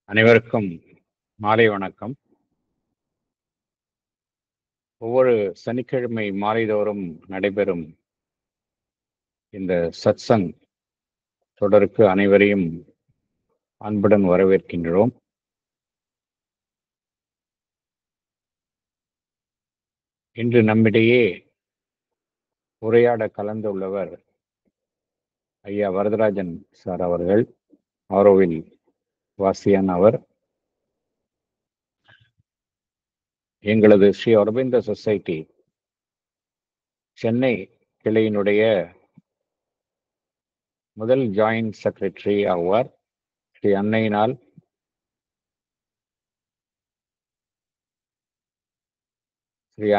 அனைவருக்கும் மாலை வணக்கம். ஒவ்வொரு சனிக்கிழமை மாலைதோறும் நடைபெறும் இந்த சத்சங் தொடருக்கு அனைவரையும் அன்புடன் வரவேற்கின்றோம். இன்று நம்மிடையே உரையாட கலந்துள்ளவர் ஐயா வரதராஜன் சார் அவர்கள். ஆரோவில் வாசியான அவர். எங்களது ஸ்ரீ அரவிந்த சொசைட்டி சென்னை கிளையினுடைய முதல் ஜாயிண்ட் செக்ரட்டரி ஆவார். ஸ்ரீ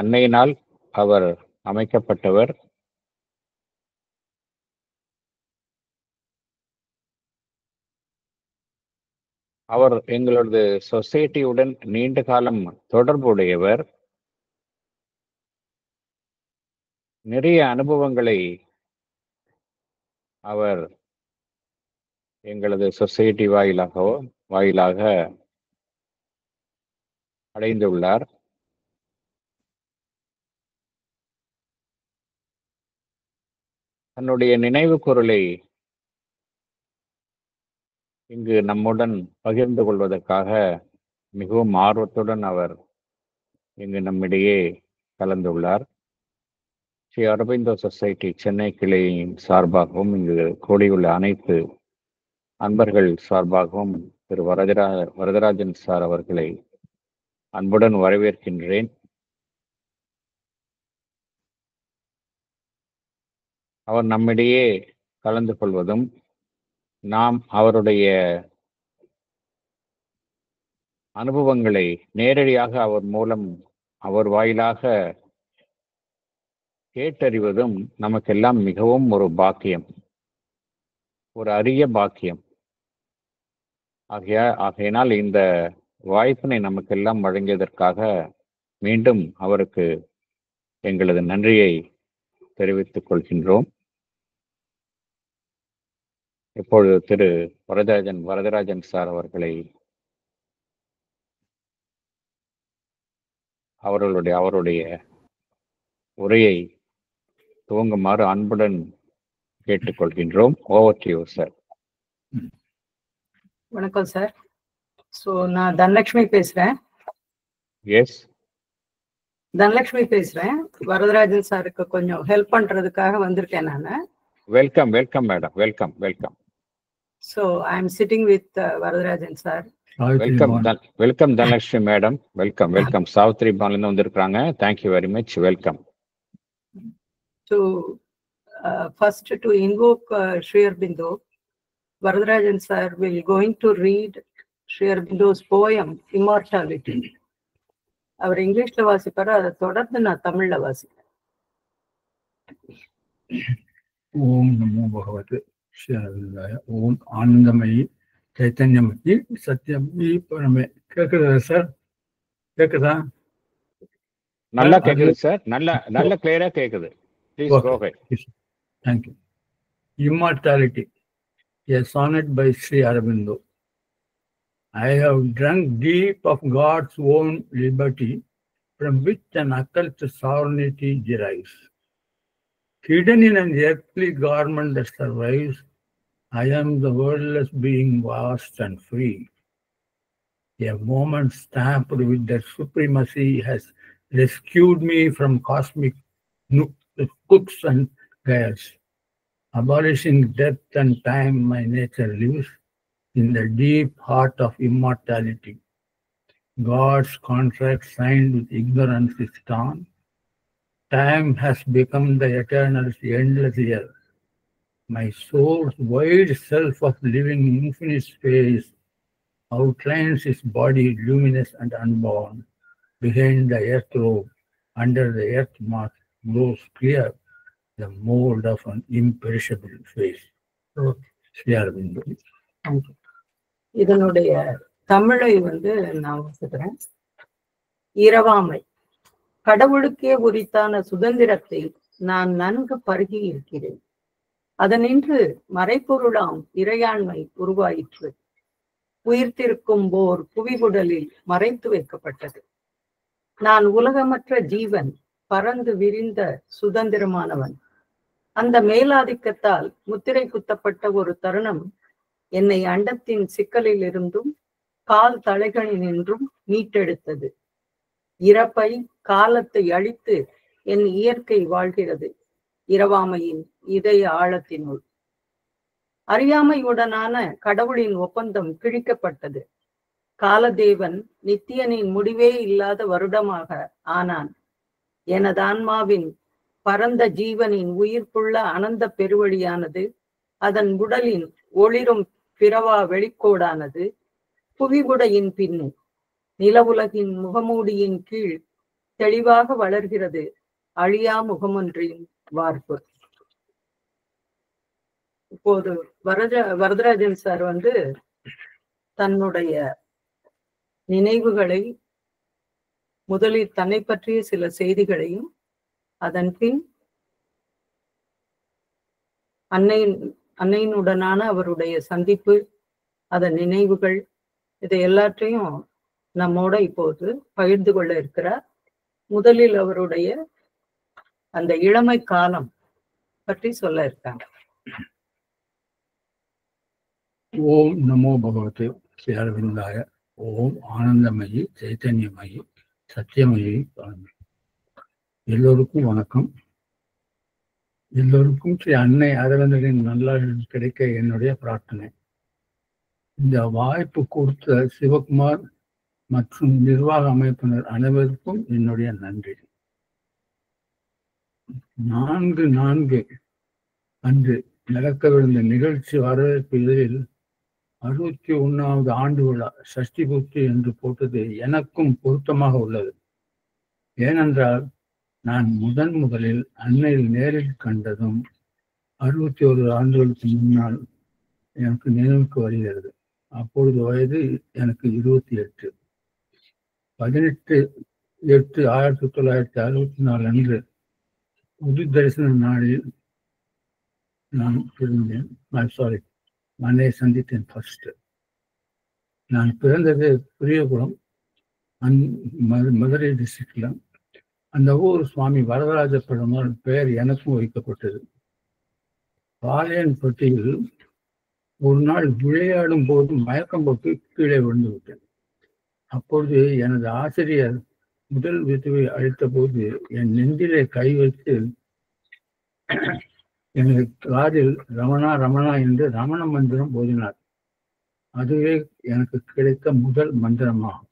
அன்னையினால் அவர் அமைக்கப்பட்டவர். அவர் எங்களது சொசைட்டியுடன் நீண்ட காலம் தொடர்புடையவர். நிறைய அனுபவங்களை அவர் எங்களது சொசைட்டி வாயிலாக அடைந்துள்ளார். தன்னுடைய நினைவு குரலை இங்கு நம்முடன் பகிர்ந்து கொள்வதற்காக மிகவும் ஆர்வத்துடன் அவர் இங்கு நம்மிடையே கலந்துள்ளார். ஸ்ரீ அரவிந்தோ சொசைட்டி சென்னை கிளையின் சார்பாகவும் இங்கு கூடியுள்ள அனைத்து அன்பர்கள் சார்பாகவும் திரு வரதராஜன் சார் அவர்களை அன்புடன் வரவேற்கின்றேன். அவர் நம்மிடையே கலந்து கொள்வதும் நாம் அவருடைய அனுபவங்களை நேரடியாக அவர் வாயிலாக கேட்டறிவதும் நமக்கெல்லாம் மிகவும் ஒரு பாக்கியம், ஒரு அரிய பாக்கியம். ஆகையினால் இந்த வாய்ப்பினை நமக்கெல்லாம் வழங்கியதற்காக மீண்டும் அவருக்கு எங்களது நன்றியை தெரிவித்துக் கொள்கின்றோம். இப்பொழுது திரு வரதராஜன் சார் அவர்களை அவருடைய உரையை துவங்குமாறு அன்புடன் கேட்டுக்கொள்கின்றோம். Over to you sir. வணக்கம் சார். நான் தனலட்சுமி பேசுறேன். எஸ், தனலட்சுமி பேசுறேன். வரதராஜன் சாருக்கு கொஞ்சம் ஹெல்ப் பண்றதுக்காக வந்திருக்கேன் நானு. Welcome madam. Welcome. So I am sitting with Varadarajan sir. Welcome Dhanalakshmi madam. Welcome. Savitri பான்ல வந்திருக்காங்க. Thank you very much. Welcome. First to invoke Sri Aurobindo, Varadarajan sir will going to read Sri Aurobindo's poem Immortality. அவர் இங்கிலீஷ்ல வாசிப்பாரு, அதை தொடர்ந்து நான் தமிழ்ல வாசிப்பேன். ஓம் நமோ பகவதே ஸ்ரீ ஓம் ஆனந்தமயி சைத்தன்யமயி சத்யமயி பரமே. கேக்குதா சார்? கேக்குதா? நல்லா கேக்குது சார். நல்ல கிளியரா கேக்குது. Please go ahead. Thank you. Immortality, a sonnet by Sri Aurobindo. I have drunk deep of God's own liberty, from which an occult sovereignty derives. Hidden in an earthly garment that survives, I am the wordless being, vast and free. A moment stamped with that supremacy has rescued me from cosmic crooks and guiles. Abolishing death and time, my nature lives in the deep heart of immortality. God's contract signed with ignorance is torn. Time has become the eternal, endless year. My soul's wide self of living infinite space outlines his body luminous and unborn. Behind the earth robe, under the earth mask, glows clear the mold of an imperishable face. Sri Aurobindo. இதனுடைய தமிழை நான் வாசிக்கிறேன். இரவாமை. கடவுளுக்கே உரித்தான சுதந்திரத்தை நான் நன்கு பருகி இருக்கிறேன். அதனின்று மறைப்பொருளாம் இறையாண்மை உருவாயிற்று. உயிர்த்திருக்கும் போர் புவிகுடலில் மறைத்து வைக்கப்பட்டது. நான் உலகமற்ற ஜீவன், பறந்து விரிந்த சுதந்திரமானவன். அந்த மேலாதிக்கத்தால் முத்திரை குத்தப்பட்ட ஒரு தருணம் என்னை அண்டத்தின் சிக்கலில் இருந்தும் கால் தலைகளினின்றும் மீட்டெடுத்தது. இறப்பை, காலத்தை அழித்து என் இயற்கை வாழ்கிறது இரவாமையின் இதய ஆழத்தினுள். அறியாமையுடனான கடவுளின் ஒப்பந்தம் கிழிக்கப்பட்டது. காலதேவன் நித்தியனின் முடிவே இல்லாத வருடமாக ஆனான். எனது ஆன்மாவின் பரந்த ஜீவனின் உயிர்ப்புள்ள அனந்த பெருவழியானது, அதன் உடலின் ஒளிரும் பிறவா வெளிக்கோடானது புவிகுடையின் பின்னு நிலவுலகின் முகமூடியின் கீழ் தெளிவாக வளர்கிறது அழியா முகமொன்றின் வார்ப்பு. இப்போது வரதராஜன் சார் தன்னுடைய நினைவுகளை, முதலில் தன்னை பற்றிய சில செய்திகளையும், அதன் பின் அன்னையினுடனான அவருடைய சந்திப்பு, அதன் நினைவுகள், இதை எல்லாற்றையும் நம்மோட இப்போது பகிர்ந்து கொள்ள இருக்கிறார். முதலில் அவருடைய அந்த இளமை காலம் பற்றி சொல்ல இருக்காங்க. ஓம் நமோ பகவதே ஸ்ரீ அரவிந்தாய. ஓம் ஆனந்தமயி, சைத்தன்யமயி, சத்தியமயி. எல்லோருக்கும் வணக்கம். எல்லோருக்கும் ஸ்ரீ அன்னை அரவிந்தரின் நல்லாட்சி கிடைக்க என்னுடைய பிரார்த்தனை. இந்த வாய்ப்பு கொடுத்த சிவகுமார் மற்றும் நிர்வாக அமைப்பினர் அனைவருக்கும் என்னுடைய நன்றி. 4/4 அன்று நடக்கவிருந்த நிகழ்ச்சி வரவேற்பு இதழில் 61வது ஆண்டு விழா சஷ்டி பூர்த்தி என்று போட்டது எனக்கும் பொருத்தமாக உள்ளது. ஏனென்றால் நான் முதலில் அன்னையில் நேரில் கண்டதும் 61 ஆண்டுகளுக்கு முன்னால் எனக்கு நினைவுக்கு வருகிறது. அப்பொழுது வயது எனக்கு 28. 18/8/1964 அன்று புது தரிசன நாளில் நான் பிறந்தேன். அன்னையை சந்தித்தேன். ஃபர்ஸ்ட் நான் பிறந்தது புரியகுளம், மதுரை டிஸ்ட்ரிக்ட்ல. அந்த ஊர் சுவாமி வரதராஜ பெருமாள் பெயர் எனக்கும் வைக்கப்பட்டது. பாளையன்பட்டியில் ஒரு நாள் விளையாடும் போது மயக்கம் போட்டு கீழே விழுந்து விட்டேன். அப்பொழுது எனது ஆசிரியர் முதல் வித்துவை அளித்த போது என் நெஞ்சிலே கை வைத்து எனது காதில் ரமணா ரமணா என்று ரமண மந்திரம் போதினார். அதுவே எனக்கு கிடைத்த முதல் மந்திரமாகும்.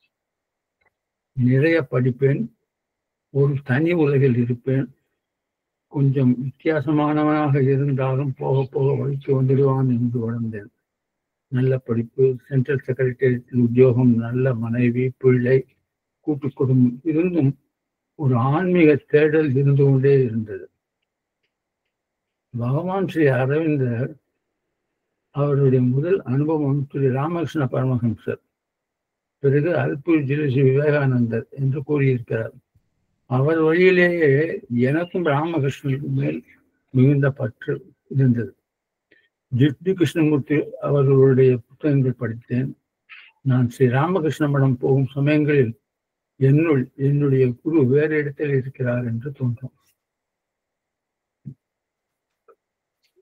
நிறைய படிப்பேன், ஒரு தனி உலகில் இருப்பேன். கொஞ்சம் வித்தியாசமானவனாக இருந்தாலும் போக போக வலிக்கு வந்துடுவான் என்று உணர்ந்தேன். நல்ல படிப்பு, சென்ட்ரல் செக்ரட்டரி உத்தியோகம், நல்ல மனைவி, பிள்ளை, கூட்டு குடும்பம் இருந்தும் ஒரு ஆன்மீக தேடல் இருந்து கொண்டே இருந்தது. பகவான் ஸ்ரீ அரவிந்தர் அவருடைய முதல் அனுபவம் ஸ்ரீ ராமகிருஷ்ண பரமஹம்சர், பிறகு அல்பூர் ஜிலி விவேகானந்தர் என்று கூறியிருக்கிறார். அவர் வழியிலேயே எனக்கும் ராமகிருஷ்ணனுக்கு மேல் மிகுந்த பற்று இருந்தது. ஜிட்டி கிருஷ்ணமூர்த்தி அவர்களுடைய புத்தகங்கள் படித்தேன். நான் ஸ்ரீ ராமகிருஷ்ண மடம் போகும் சமயங்களில் என்னுடைய குரு வேறு இடத்தில் இருக்கிறார் என்று தோன்றும்.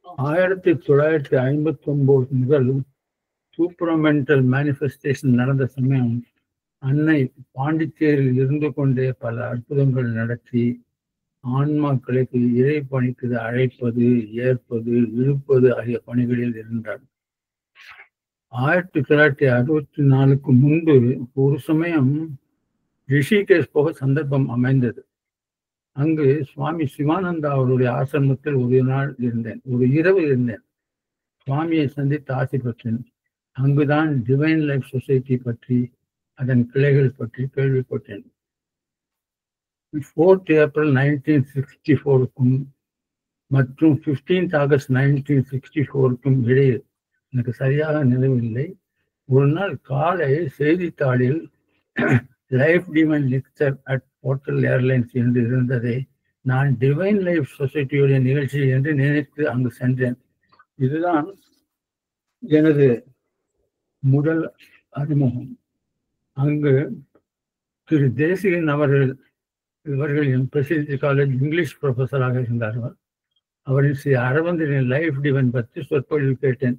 1959 முதல் சூப்பர்மெண்டல் மேனிஃபெஸ்டேஷன் நடந்த சமயம் அன்னை பாண்டிச்சேரியில் இருந்து கொண்டே பல அற்புதங்கள் நடத்தி ஆன்மாக்களுக்கு இறை பணிக்கு அழைப்பது, ஏற்பது, இழுப்பது ஆகிய பணிகளில் இருந்தார். 1964க்கு முன்பு ஒரு சமயம் ரிஷிகேஷ் போக சந்தர்ப்பம் அமைந்தது. அங்கு சுவாமி சிவானந்தா அவருடைய ஆசிரமத்தில் ஒரு இரவு இருந்தேன். சுவாமியை சந்தித்து ஆசை பெற்றேன். அங்குதான் டிவைன் லைஃப் சொசைட்டி பற்றி, அதன் கிளைகள் பற்றி கேள்விப்பட்டேன். 4th ஏப்ரல் 1964க்கும் மற்றும் 15th ஆகஸ்ட் 1964க்கும் இடையே, எனக்கு சரியாக நினைவில்லை, ஒரு நாள் காலை செய்தித்தாளில் life divine lecture at portal airlines என்று இருந்ததை நான் டிவைன் லைஃப் சொசைட்டியுடைய நிகழ்ச்சி என்று நினைத்து அங்கு சென்றேன். இதுதான் எனது முதல் அறிமுகம். அங்கு திரு தேசிகன் இவர்கள் என் பிரசித்தி காலேஜ் இங்கிலீஷ் ப்ரொஃபஸராக இருந்தார்கள். அவரின் ஸ்ரீ அரவிந்தரின் லைஃப் டிவைன் பற்றி சொற்பொழிவு கேட்டேன்.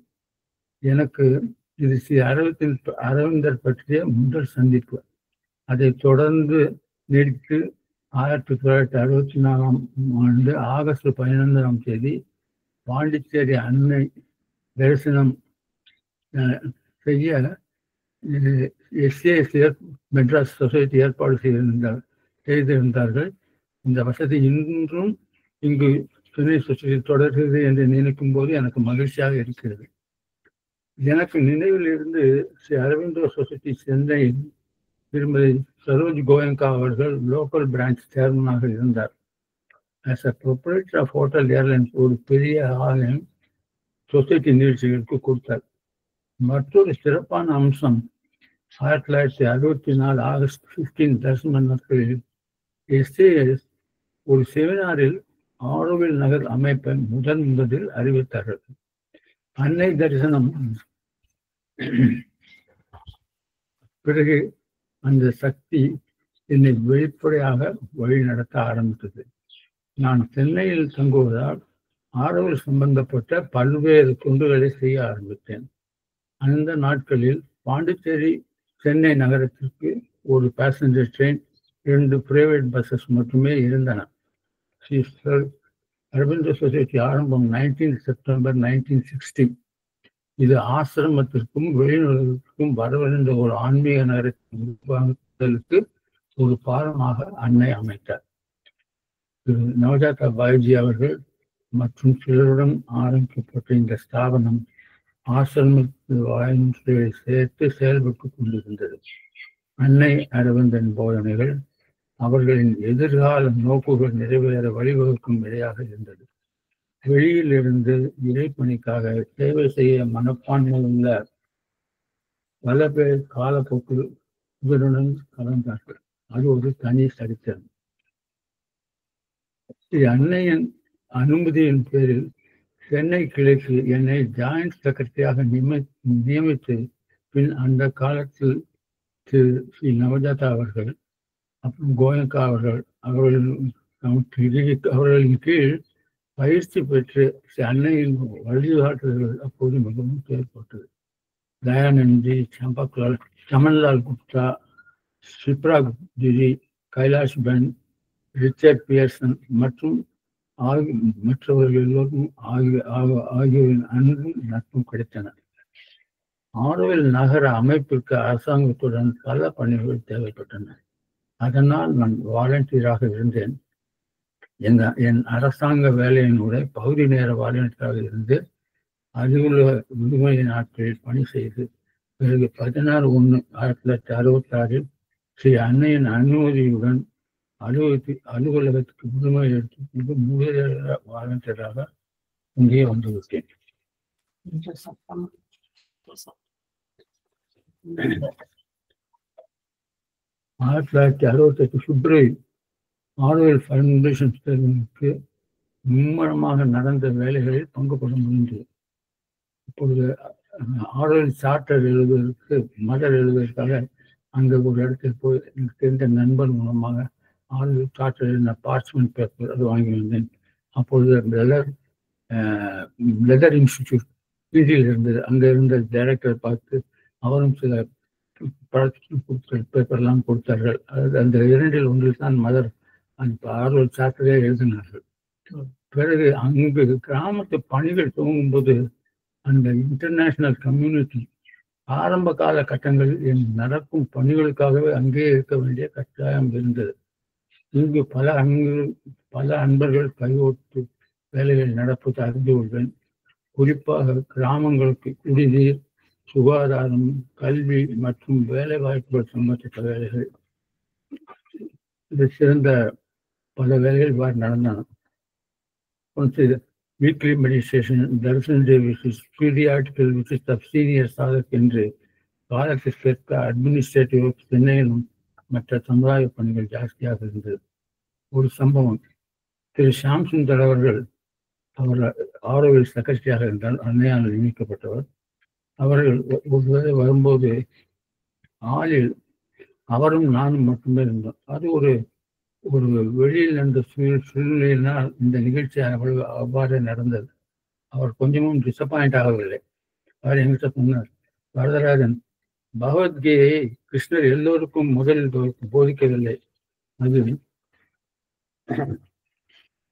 எனக்கு இது ஸ்ரீ அரவிந்தர் பற்றிய முதல் சந்திப்பு. அதை தொடர்ந்து நீடித்து 1964ஆம் ஆண்டு ஆகஸ்ட் 15ஆம் தேதி பாண்டிச்சேரி அன்னை தரிசனம் செய்ய எஸ்ஏஎஸ் மெட்ராஸ் சொசைட்டி ஏற்பாடு செய்திருந்தார்கள். இந்த வசதி இன்றும் இங்கு சென்னை சொசைட்டி தொடர்கிறது என்று நினைக்கும் போது எனக்கு மகிழ்ச்சியாக இருக்கிறது. எனக்கு நினைவில் இருந்து ஸ்ரீ அரவிந்தோ சொசைட்டி சென்னையில் திருமதி சரோஜ் கோயங்கா அவர்கள் லோக்கல் பிரான்ச் சேர்மனாக இருந்தார். As a proprietor of hotel airlines ஒரு பெரிய ஆலயம் சொசைட்டி நிகழ்ச்சிகளுக்கு கொடுத்தார். மற்றொரு சிறப்பான அம்சம் 1964 ஆகஸ்ட் 15 தரிசன நாட்களில் எஸ்ஏஎஸ் ஒரு செமினாரில் ஆரோவில் நகர் அமைப்பை முதலில் அறிவித்தார்கள். அன்னை தரிசனம் பிறகு அந்த சக்தி என்னை வெளிப்படையாக வழிநடத்த ஆரம்பித்தது. நான் சென்னையில் தங்குவதால் ஆரோவில் சம்பந்தப்பட்ட பல்வேறு தொண்டுகளை செய்ய ஆரம்பித்தேன். அந்த நாட்களில் பாண்டிச்சேரி சென்னை நகரத்திற்கு ஒரு பேசஞ்சர் ட்ரெயின், 2 பிரைவேட் பஸ்ஸஸ் மட்டுமே இருந்தன. அரவிந்தோ சொசைட்டி ஆரம்பம் 19 செப்டம்பர் 1960. இது ஆசிரமத்திற்கும் வெளியுலகிற்கும் வரவிருந்த ஒரு ஆன்மீக நகரத்தின் உருவாக்குதலுக்கு ஒரு பாலமாக அன்னை அமைத்தார். திரு நவஜாதா பாய்ஜி அவர்கள் மற்றும் சிலருடன் ஆரம்பிக்கப்பட்ட இந்த ஸ்தாபனம் ஆசிரமத்தில் வாழ்க்கையை சேர்த்து செயல்பட்டு கொண்டிருந்தது. அன்னை அரவிந்தன் போதனைகள் அவர்களின் எதிர்கால நோக்குகள் நிறைவேற வழிவகுக்கும் இடையாக இருந்தது. வெளியில் இருந்து இறைப்பணிக்காக சேவை செய்ய மனப்பான்மை உள்ள பல பேர் காலப்போக்கில் இதனுடன் கலந்தார்கள். அது ஒரு தனி சரித்திரம். அன்னையின் அனுமதியின் பேரில் சென்னை கிளைக்கு என்னை ஜாயிண்ட் செக்ரட்டரியாக நியமித்து பின் அந்த காலத்தில் திரு ஸ்ரீ நவஜாதா அவர்கள் அப்புறம் கோயங்கா அவர்களின் கீழ் பயிற்சி பெற்று அன்னையின் வழிகாட்டுதல்கள் அப்போது மிகவும் தேவைப்பட்டது. தயானந்தி, சமன்லால் குப்தா, ஷிப்ரா குப்திரி, கைலாஷ் பென், ரிச்சர்ட் பியர்சன் மற்றும் மற்றவர்கள் எல்லோரும் ஆகியோரின் அன்பும் நட்பும் கிடைத்தன. ஆரோவில் நகர அமைப்பிற்கு அரசாங்கத்துடன் பல பணிகள் தேவைப்பட்டன. அதனால் நான் வாலண்டியராக இருந்தேன். என் அரசாங்க வேலையினுடைய பகுதி நேர வாலண்டியராக இருந்து அதிலுள்ள விடுமுறை நாட்களில் பணி செய்து பிறகு 16/1/1966 ஸ்ரீ அன்னையின் அனுமதியுடன் அலுவலகத்துக்கு விடுமுறை எடுத்து முதல் வாலண்டியராக இங்கே வந்துவிட்டேன். 1968 பிப்ரவரி ஆரோவில் ஃபவுண்டேஷன் ஸ்டேஷனுக்கு மும்முரமாக நடந்த வேலைகளில் பங்கு கொள்ள முடிந்தது. இப்பொழுது ஆரோவில் சார்ட்டர் எழுதுவதற்காக அங்கே ஒரு இடத்தில் போய் எனக்கு தெரிந்த நண்பர் மூலமாக ஆரோவில் சார்ட்டர் எழுதின பார்ச்மெண்ட் பேப்பர் அது வாங்கி வந்தேன். அப்பொழுது லெதர் இன்ஸ்டிடியூட் பிஜியில் இருந்தது. அங்கே இருந்த டைரக்டரை பார்த்து அவரும் சில பேப்பர்லாம் கொடுத்தார்கள். அந்த 2இல் ஒன்றில் தான் மதர் அந்த ஆரோவில் சார்ட்டரே எழுதினார்கள். பிறகு அங்கு கிராமத்து பணிகள் துவங்கும்போது அந்த இன்டர்நேஷனல் கம்யூனிட்டி ஆரம்ப கால கட்டங்களில் நடக்கும் பணிகளுக்காகவே அங்கே இருக்க வேண்டிய கட்டாயம் இருந்தது. இங்கு பல அன்பர்கள் கையோட்டு வேலைகள் நடப்பது அறிந்து கொள்வேன். குறிப்பாக கிராமங்களுக்கு குடிநீர், சுகாதாரம், கல்வி மற்றும் வேலை வாய்ப்புகள் சம்பந்தப்பட்ட வேலைகள், இது சிறந்த பல வேலைகள் இவ்வாறு நடந்தன. வீக்லி மெடிடேஷன், தரிசன visit, periodical visit of senior sadhak என்று காலத்திற்கேற்ப அட்மினிஸ்ட்ரேட்டிவ் சென்னையிலும் மற்ற சமுதாய பணிகள் ஜாஸ்தியாக இருந்தது. ஒரு சம்பவம், திரு ஷாம் சுந்தர் அவர் ஆரோவில் செக்ரட்டரியாக இருந்தால் அன்னையால் நியமிக்கப்பட்டவர். அவர்கள் ஒருவேளை வரும்போது ஹாலில் அவரும் நானும் மட்டுமே இருந்தோம். அது ஒரு ஒரு வெளியில் நடந்த சூழ்நிலையினால் இந்த நிகழ்ச்சி அவ்வாறு நடந்தது. அவர் கொஞ்சமும் டிசப்பாயிண்ட் ஆகவில்லை. அவர் என்கிட்ட சொன்னார், வரதராஜன், பகவத்கீதையை கிருஷ்ணர் எல்லோருக்கும் முதலில் போதிக்கவில்லை.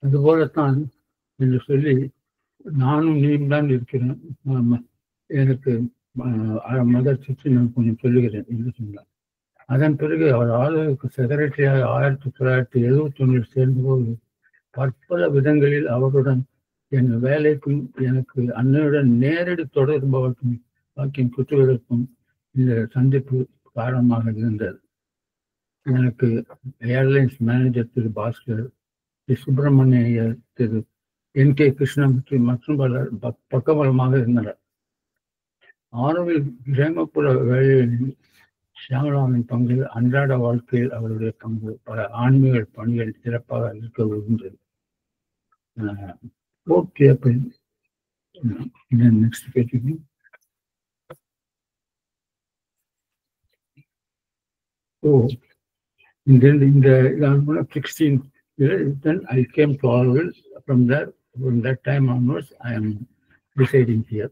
அதுபோலத்தான் என்று சொல்லி நானும் நீயும் தான் இருக்கிறேன், எனக்கு மதர் சுற்றி நான் கொஞ்சம் சொல்லுகிறேன் என்று சொன்னார். அதன் பிறகு அவர் ஆளுநருக்கு செக்ரட்டரியாக 1971 சேர்ந்தபோது பற்பல விதங்களில் அவருடன் என் வேலைக்கும் எனக்கு அன்னையுடன் நேரடி தொடர்பு வாக்கியம் குற்றுவதற்கும் இந்த சந்திப்பு காரணமாக இருந்தது. எனக்கு ஏர்லைன்ஸ் மேனேஜர் திரு பாஸ்கர், திரு சுப்பிரமணிய ஐயர், திரு NK கிருஷ்ணமூர்த்தி மற்றும் பலர் பக்கபலமாக இருந்தனர். ஆரோவில் கிராமப்புற வேலைகளில் ஷியாமலாவின் பங்கில் அன்றாட வாழ்க்கையில் அவருடைய பங்கு பல ஆன்மீக பணிகள் சிறப்பாக இருக்க இருந்தது. Next page. இந்த 16 then I came to Orville. From that time onwards, I am residing here,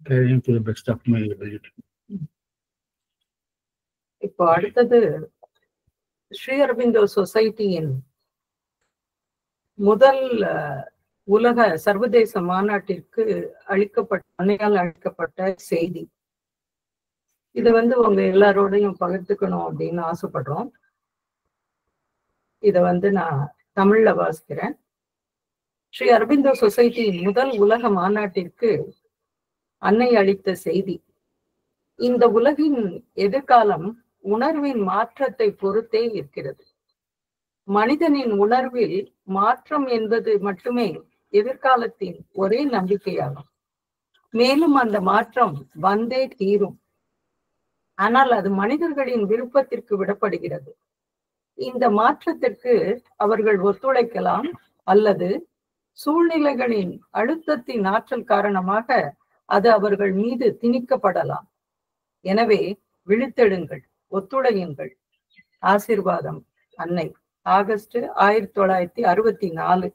carrying to the best of my ability. இப்போ அடுத்தது ஸ்ரீ அரபிந்தோ சொசைட்டியின் முதல் உலக சர்வதேச மாநாட்டிற்கு அன்னையால் அளிக்கப்பட்ட செய்தி. இதை உங்க எல்லாரோடையும் பகிர்ந்துக்கணும் அப்படின்னு ஆசைப்படுறோம். இதை நான் தமிழ்ல வாசிக்கிறேன். ஸ்ரீ அரபிந்தோ சொசைட்டியின் முதல் உலக மாநாட்டிற்கு அன்னை அளித்த செய்தி. இந்த உலகின் எதிர்காலம் உணர்வின் மாற்றத்தை பொறுத்தே இருக்கிறது. மனிதனின் உணர்வில் மாற்றம் என்பது மட்டுமே எதிர்காலத்தின் ஒரே நம்பிக்கையாகும். மேலும் அந்த மாற்றம் வந்தே தீரும். ஆனால் அது மனிதர்களின் விருப்பத்திற்கு விடப்படுகிறது. இந்த மாற்றத்திற்கு அவர்கள் ஒத்துழைக்கலாம் அல்லது சூழ்நிலைகளின் அழுத்தத்தின் ஆற்றல் காரணமாக அது அவர்கள் மீது திணிக்கப்படலாம். எனவே விழித்தெழுங்கள், ஒத்துழையுங்கள். ஆசீர்வாதம், அன்னை. ஆகஸ்ட் 1964.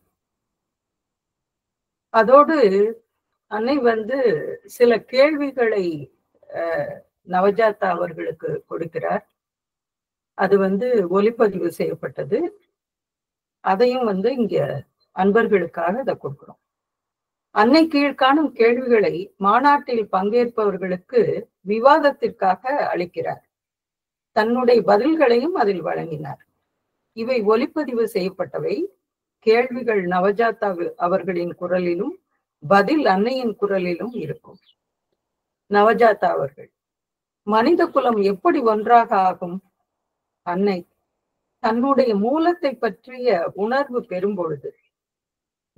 அதோடு அன்னை சில கேள்விகளை நவஜாதா அவர்களுக்கு கொடுக்கிறார். அது ஒலிப்பதிவு செய்யப்பட்டது. அதையும் இங்க அன்பர்களுக்காக அதை கொடுக்கிறோம். அன்னை கீழ்காணும் கேள்விகளை மாநாட்டில் பங்கேற்பவர்களுக்கு விவாதத்திற்காக அளிக்கிறார். தன்னுடைய பதில்களையும் அதில் வழங்கினார். இவை ஒலிப்பதிவு செய்யப்பட்டவை. கேள்விகள் நவஜாதா அவர்களின் குரலிலும் பதில் அன்னையின் குரலிலும் இருக்கும். நவஜாதா அவர்கள், மனித குலம் எப்படி ஒன்றாக ஆகும்? அன்னை, தன்னுடைய மூலத்தை பற்றிய உணர்வு பெறும் பொழுது.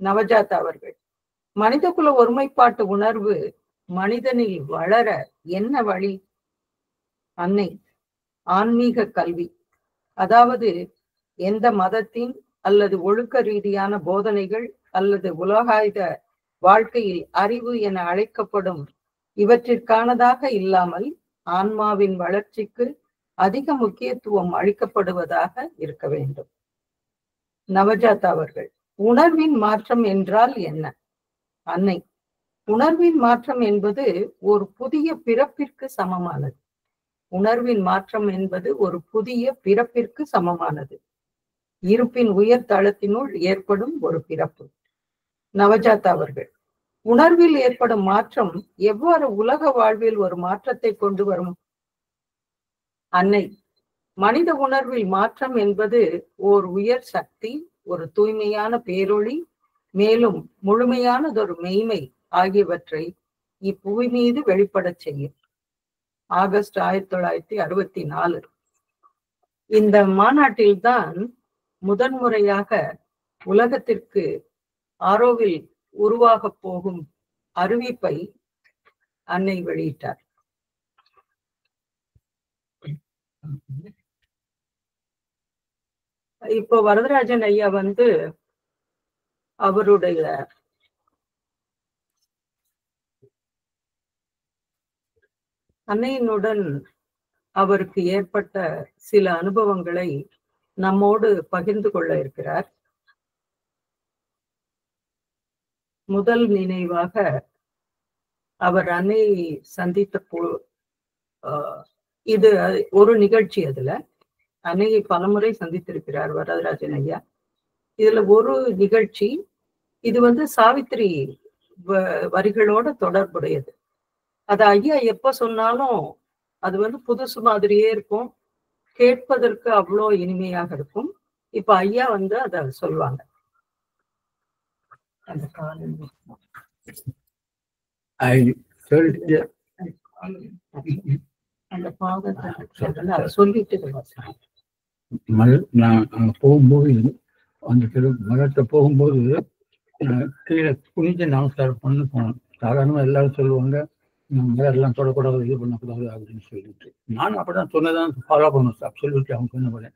நவஜாதா அவர்கள், மனிதகுல ஒருமைப்பாட்டு உணர்வு மனிதனில் வளர என்ன வழி? அன்னை, ஆன்மீக கல்வி, அதாவது எந்த மதத்தின் அல்லது ஒழுக்க ரீதியான போதனைகள் அல்லது உலகாயுத வாழ்க்கையில் அறிவு என அழைக்கப்படும் இவற்றிற்கானதாக இல்லாமல் ஆன்மாவின் வளர்ச்சிக்கு அதிக முக்கியத்துவம் அளிக்கப்படுவதாக இருக்க வேண்டும். நவஜாதா அவர்கள், உணர்வின் மாற்றம் என்றால் என்ன? அன்னை, உணர்வின் மாற்றம் என்பது ஒரு புதிய பிறப்பிற்கு சமமானது. உணர்வின் மாற்றம் என்பது ஒரு புதிய பிறப்பிற்கு சமமானது. இருப்பின் உயர் தளத்தினுள் ஏற்படும் ஒரு பிறப்பு. நவஜாதா அவர்கள், உணர்வில் ஏற்படும் மாற்றம் எவ்வாறு உலக வாழ்வில் ஒரு மாற்றத்தை கொண்டு வரும்? அன்னை, மனித உணர்வில் மாற்றம் என்பது ஓர் உயர் சக்தி, ஒரு தூய்மையான பேரொளி, மேலும் முழுமையானதொரு மெய்மை ஆகியவற்றை இப்புவி மீது வெளிப்படச் செய்யும். ஆகஸ்ட் 1964. இந்த மாநாட்டில்தான் முதன்முறையாக உலகத்திற்கு ஆரோவில் உருவாக போகும் அறிவிப்பை அன்னை வெளியிட்டார். இப்போ வரதராஜன் ஐயா அவருடைய அன்னையினுடன் அவருக்கு ஏற்பட்ட சில அனுபவங்களை நம்மோடு பகிர்ந்து கொள்ள இருக்கிறார். முதல் நினைவாக அவர் அன்னையை சந்தித்த இது ஒரு நிகழ்ச்சி. அதுல அன்னையை பலமுறை சந்தித்திருக்கிறார் வரதராஜன் ஐயா. இதுல ஒரு நிகழ்ச்சி, இது சாவித்திரி வரிகளோட தொடர்புடையது. அது ஐயா எப்ப சொன்னாலும் அது புதுசு மாதிரியே இருக்கும், கேட்பதற்கு அவ்வளோ இனிமையாக இருக்கும். இப்ப ஐயா அத சொல்லுவாங்க. அந்த காலம் அந்த பாதத்தை சொல்லிட்டு நான் போகும்போது அந்த மதத்தை போகும்போது கீழே குனிஞ்சு நமஸ்காரம் பண்ணு போனோம். சாதாரணமாக எல்லாரும் சொல்லுவாங்க மதம் தொடக்கூடாது, இது பண்ணக்கூடாது அப்படின்னு சொல்லிட்டு. நானும் அப்படிதான் சொன்னதான் ஃபாலோ பண்ணுவேன், அப்சல்யூட்லி அவங்க சொன்ன போல.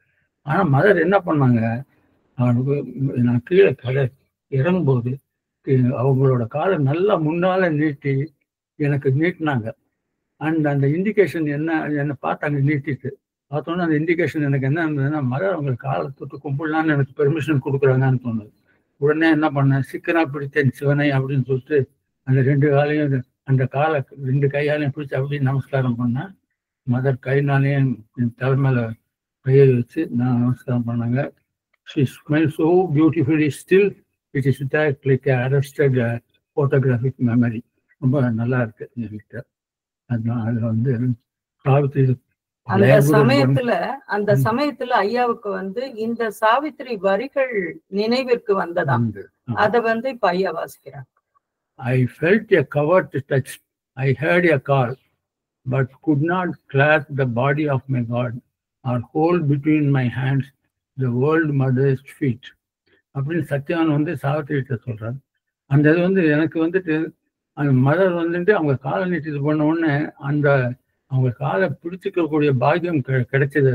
ஆனால் மதர் என்ன பண்ணாங்க, அவனுக்கு நான் கீழே இறங்கும்போது அவங்களோட காலை நல்லா முன்னால நீட்டி எனக்கு நீட்டினாங்க. அந்த இண்டிகேஷன் என்ன பார்த்தாங்க, நீட்டிட்டு பார்த்தோன்னா அந்த இண்டிகேஷன் எனக்கு என்ன இருந்ததுன்னா, மதர் அவங்களுக்கு காலை தொட்டு கும்பிடலான்னு எனக்கு பெர்மிஷன் கொடுக்குறாங்கன்னு தோணுது. உடனே என்ன பண்ணேன், சிக்கனா பிடித்தேன் சிவனை அப்படின்னு சொல்லிட்டு அந்த 2 காலையும் அந்த காலை 2 கையாலையும் பிடிச்சி அப்படின்னு நமஸ்காரம் பண்ணேன். மதர் கைனாலையும் என் தலைமையில கையை வச்சு நான் நமஸ்காரம் பண்ணாங்க. She smells so beautifully still. It is like a arrested photographic memory. ரொம்ப நல்லா இருக்கு என்கிட்ட. அதுல சாவித்திரி அந்த சமயத்துல ஐயாவுக்கு இந்த சாவித்திரி வரிகள் நினைவிற்கு வந்ததா, அத இப்ப ஐயா வாசிக்கிறாங்க. I felt a covert touch. I heard a call, but could not clasp the body of my God or hold between my hands the world mother's feet. அப்படின்னு சத்யான் சாவித்திரிகிட்ட சொல்றாரு. அந்த இது எனக்கு அந்த மதர் அவங்க காலை நீட்டி இது பண்ண உடனே அவங்க காலை பிடிச்சிக்கக்கூடிய பாக்கியம் கிடைச்சது.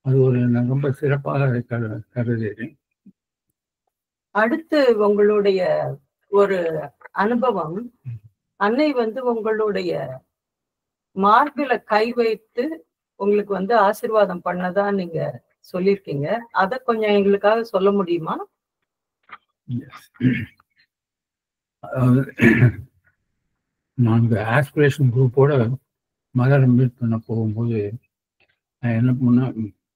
அது ஒரு ரொம்ப சிறப்பாக கருதுகிறேன். அடுத்து உங்களுடைய ஒரு அனுபவம், அன்னை உங்களுடைய மார்பில கை வைத்து உங்களுக்கு ஆசீர்வாதம் பண்ணதா நீங்க சொல்லியிருக்கீங்க. அத கொஞ்சம் எங்களுக்காக சொல்ல முடியுமா? நாங்க ஆஸ்பிரேஷன் குரூப்போட மதரை மீட் பண்ண போகும்போது என்ன பண்ண,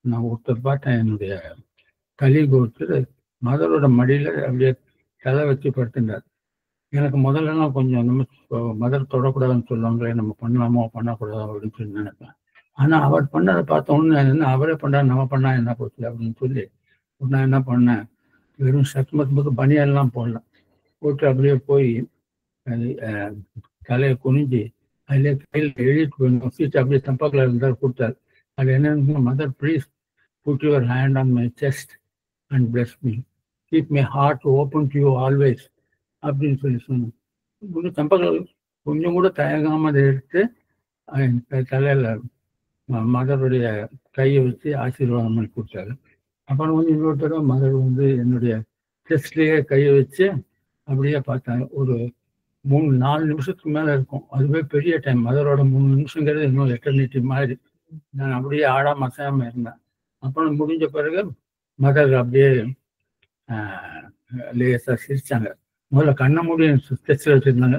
நான் ஒருத்தர் பார்த்தேன், என்னுடைய கலீக் ஒருத்தர் மதரோட மடியில அப்படியே தலை வச்சு படுத்துட்டார். எனக்கு முதல்லலாம் கொஞ்சம் மதர் தொடக்கூடாதுன்னு சொல்லுவாங்களே, நம்ம பண்ணலாமோ பண்ணக்கூடாதோ அப்படின்னு சொல்லி நினைப்பேன். ஆனா அவர் பண்ணதை பார்த்த உடனே என்ன, அவரே பண்ணா நம்ம பண்ணா என்ன போச்சு அப்படின்னு சொல்லி நான் என்ன பண்ணேன், வெறும் சத்துமத்து பனியெல்லாம் போடலாம் போட்டு அப்படியே போய் தலையை குனிஞ்சு அதிலே கையில் எழுதிட்டு போய் சீட்டு அப்படியே தப்பாக்கில் இருந்தால் கொடுத்தாரு. அது என்னன்னு, mother please put your hand on my chest and bless me, keep my heart open to you always அப்படின்னு சொல்லி சொன்னேன். இன்னும் தப்பாக்கில் கொஞ்சம் கூட தயங்காமல் அதை எடுத்து தலையில் மதருடைய கையை வச்சு ஆசீர்வாதம் பண்ணி கொடுத்தாரு. அப்புறம் இன்னொரு தடவை மதர் என்னுடைய செஸ்ட்லேயே கையை வச்சு அப்படியே பார்த்தாங்க. ஒரு 3-4 நிமிஷத்துக்கு மேலே இருக்கும். அதுவே பெரிய டைம். மதரோட 3 நிமிஷங்கிறது இன்னும் எட்டர்னிட்டி மாதிரி. நான் அப்படியே ஆடாம அசையாம இருந்தேன். அப்புறம் முடிஞ்ச பிறகு மதர் அப்படியே லேசாக சிரிச்சாங்க. முதல்ல கண்ண மூடி ஸ்கெட்சில் வச்சுருந்தாங்க.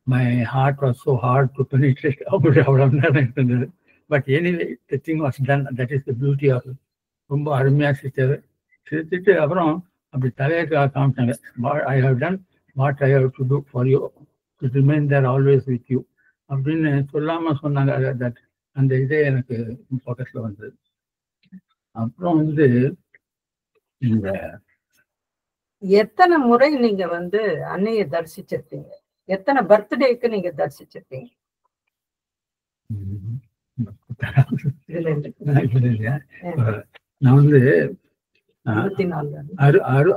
My heart was so hard to penetrate அப்படி அவ்வளோ நேரம் இருந்தது. But anyway the thing was done. That is the beauty of. ரொம்ப அருமையாக சிரிச்சுட்டு அப்புறம் அப்படி தலையை காமிச்சாங்க. I have done what I have to do for you to remain there always with you அப்படின்னு சொல்லாமல் சொன்னாங்க. அந்த இதே எனக்கு ஃபோக்கஸில் வந்தது. அப்புறம் இந்த எத்தனை முறை நீங்க அன்னையை தரிசிச்சிருக்கீங்க? எத்தனை பர்த்டேக்கு நீங்க தரிசிச்சிருக்கீங்க? நான்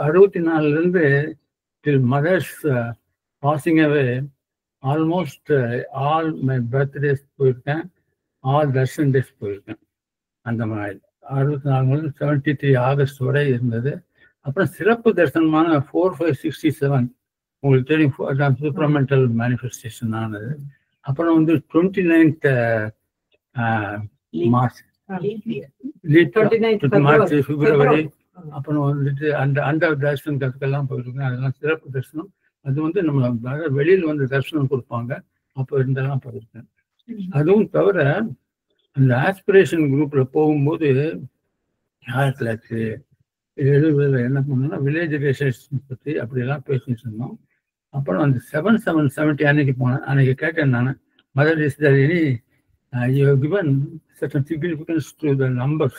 64 இருந்து till mother's passing away almost all my birthdays போயிருக்கேன், ஆல் தர்ஷன் டேஸ் போயிருக்கேன். அந்த மாதிரி 64 73 ஆகஸ்ட் வரை இருந்தது. அப்புறம் சிறப்பு தரிசனமான 4567 உங்களுக்கு தெரியும், சூப்பர்மெண்டல் மேனிஃபெஸ்டேஷன் ஆனது. அப்புறம் 29th மார்ச் மார்ச் பிப்ரவரி. அப்புறம் வந்துட்டு அந்த தரிசனத்துக்கெல்லாம் போயிருக்கேன். அதெல்லாம் சிறப்பு தரிசனம். அது வந்து நம்ம வெளியில் வந்து தரிசனம் கொடுப்பாங்க. அப்போ இருந்தெல்லாம் போயிருக்கேன். அதுவும் தவிர அந்த ஆஸ்பிரேஷன் குரூப்ல போகும்போது 1970 என்ன பண்ணோம்னா வில்லேஜ் ரிலேஷன்ஸ் பற்றி அப்படியெல்லாம் பேசிட்டு இருந்தோம். அப்புறம் அந்த 7770 அன்னைக்கு போனேன். அன்னைக்கு கேட்டேன் நான், mother is there any you have given certain significance to the numbers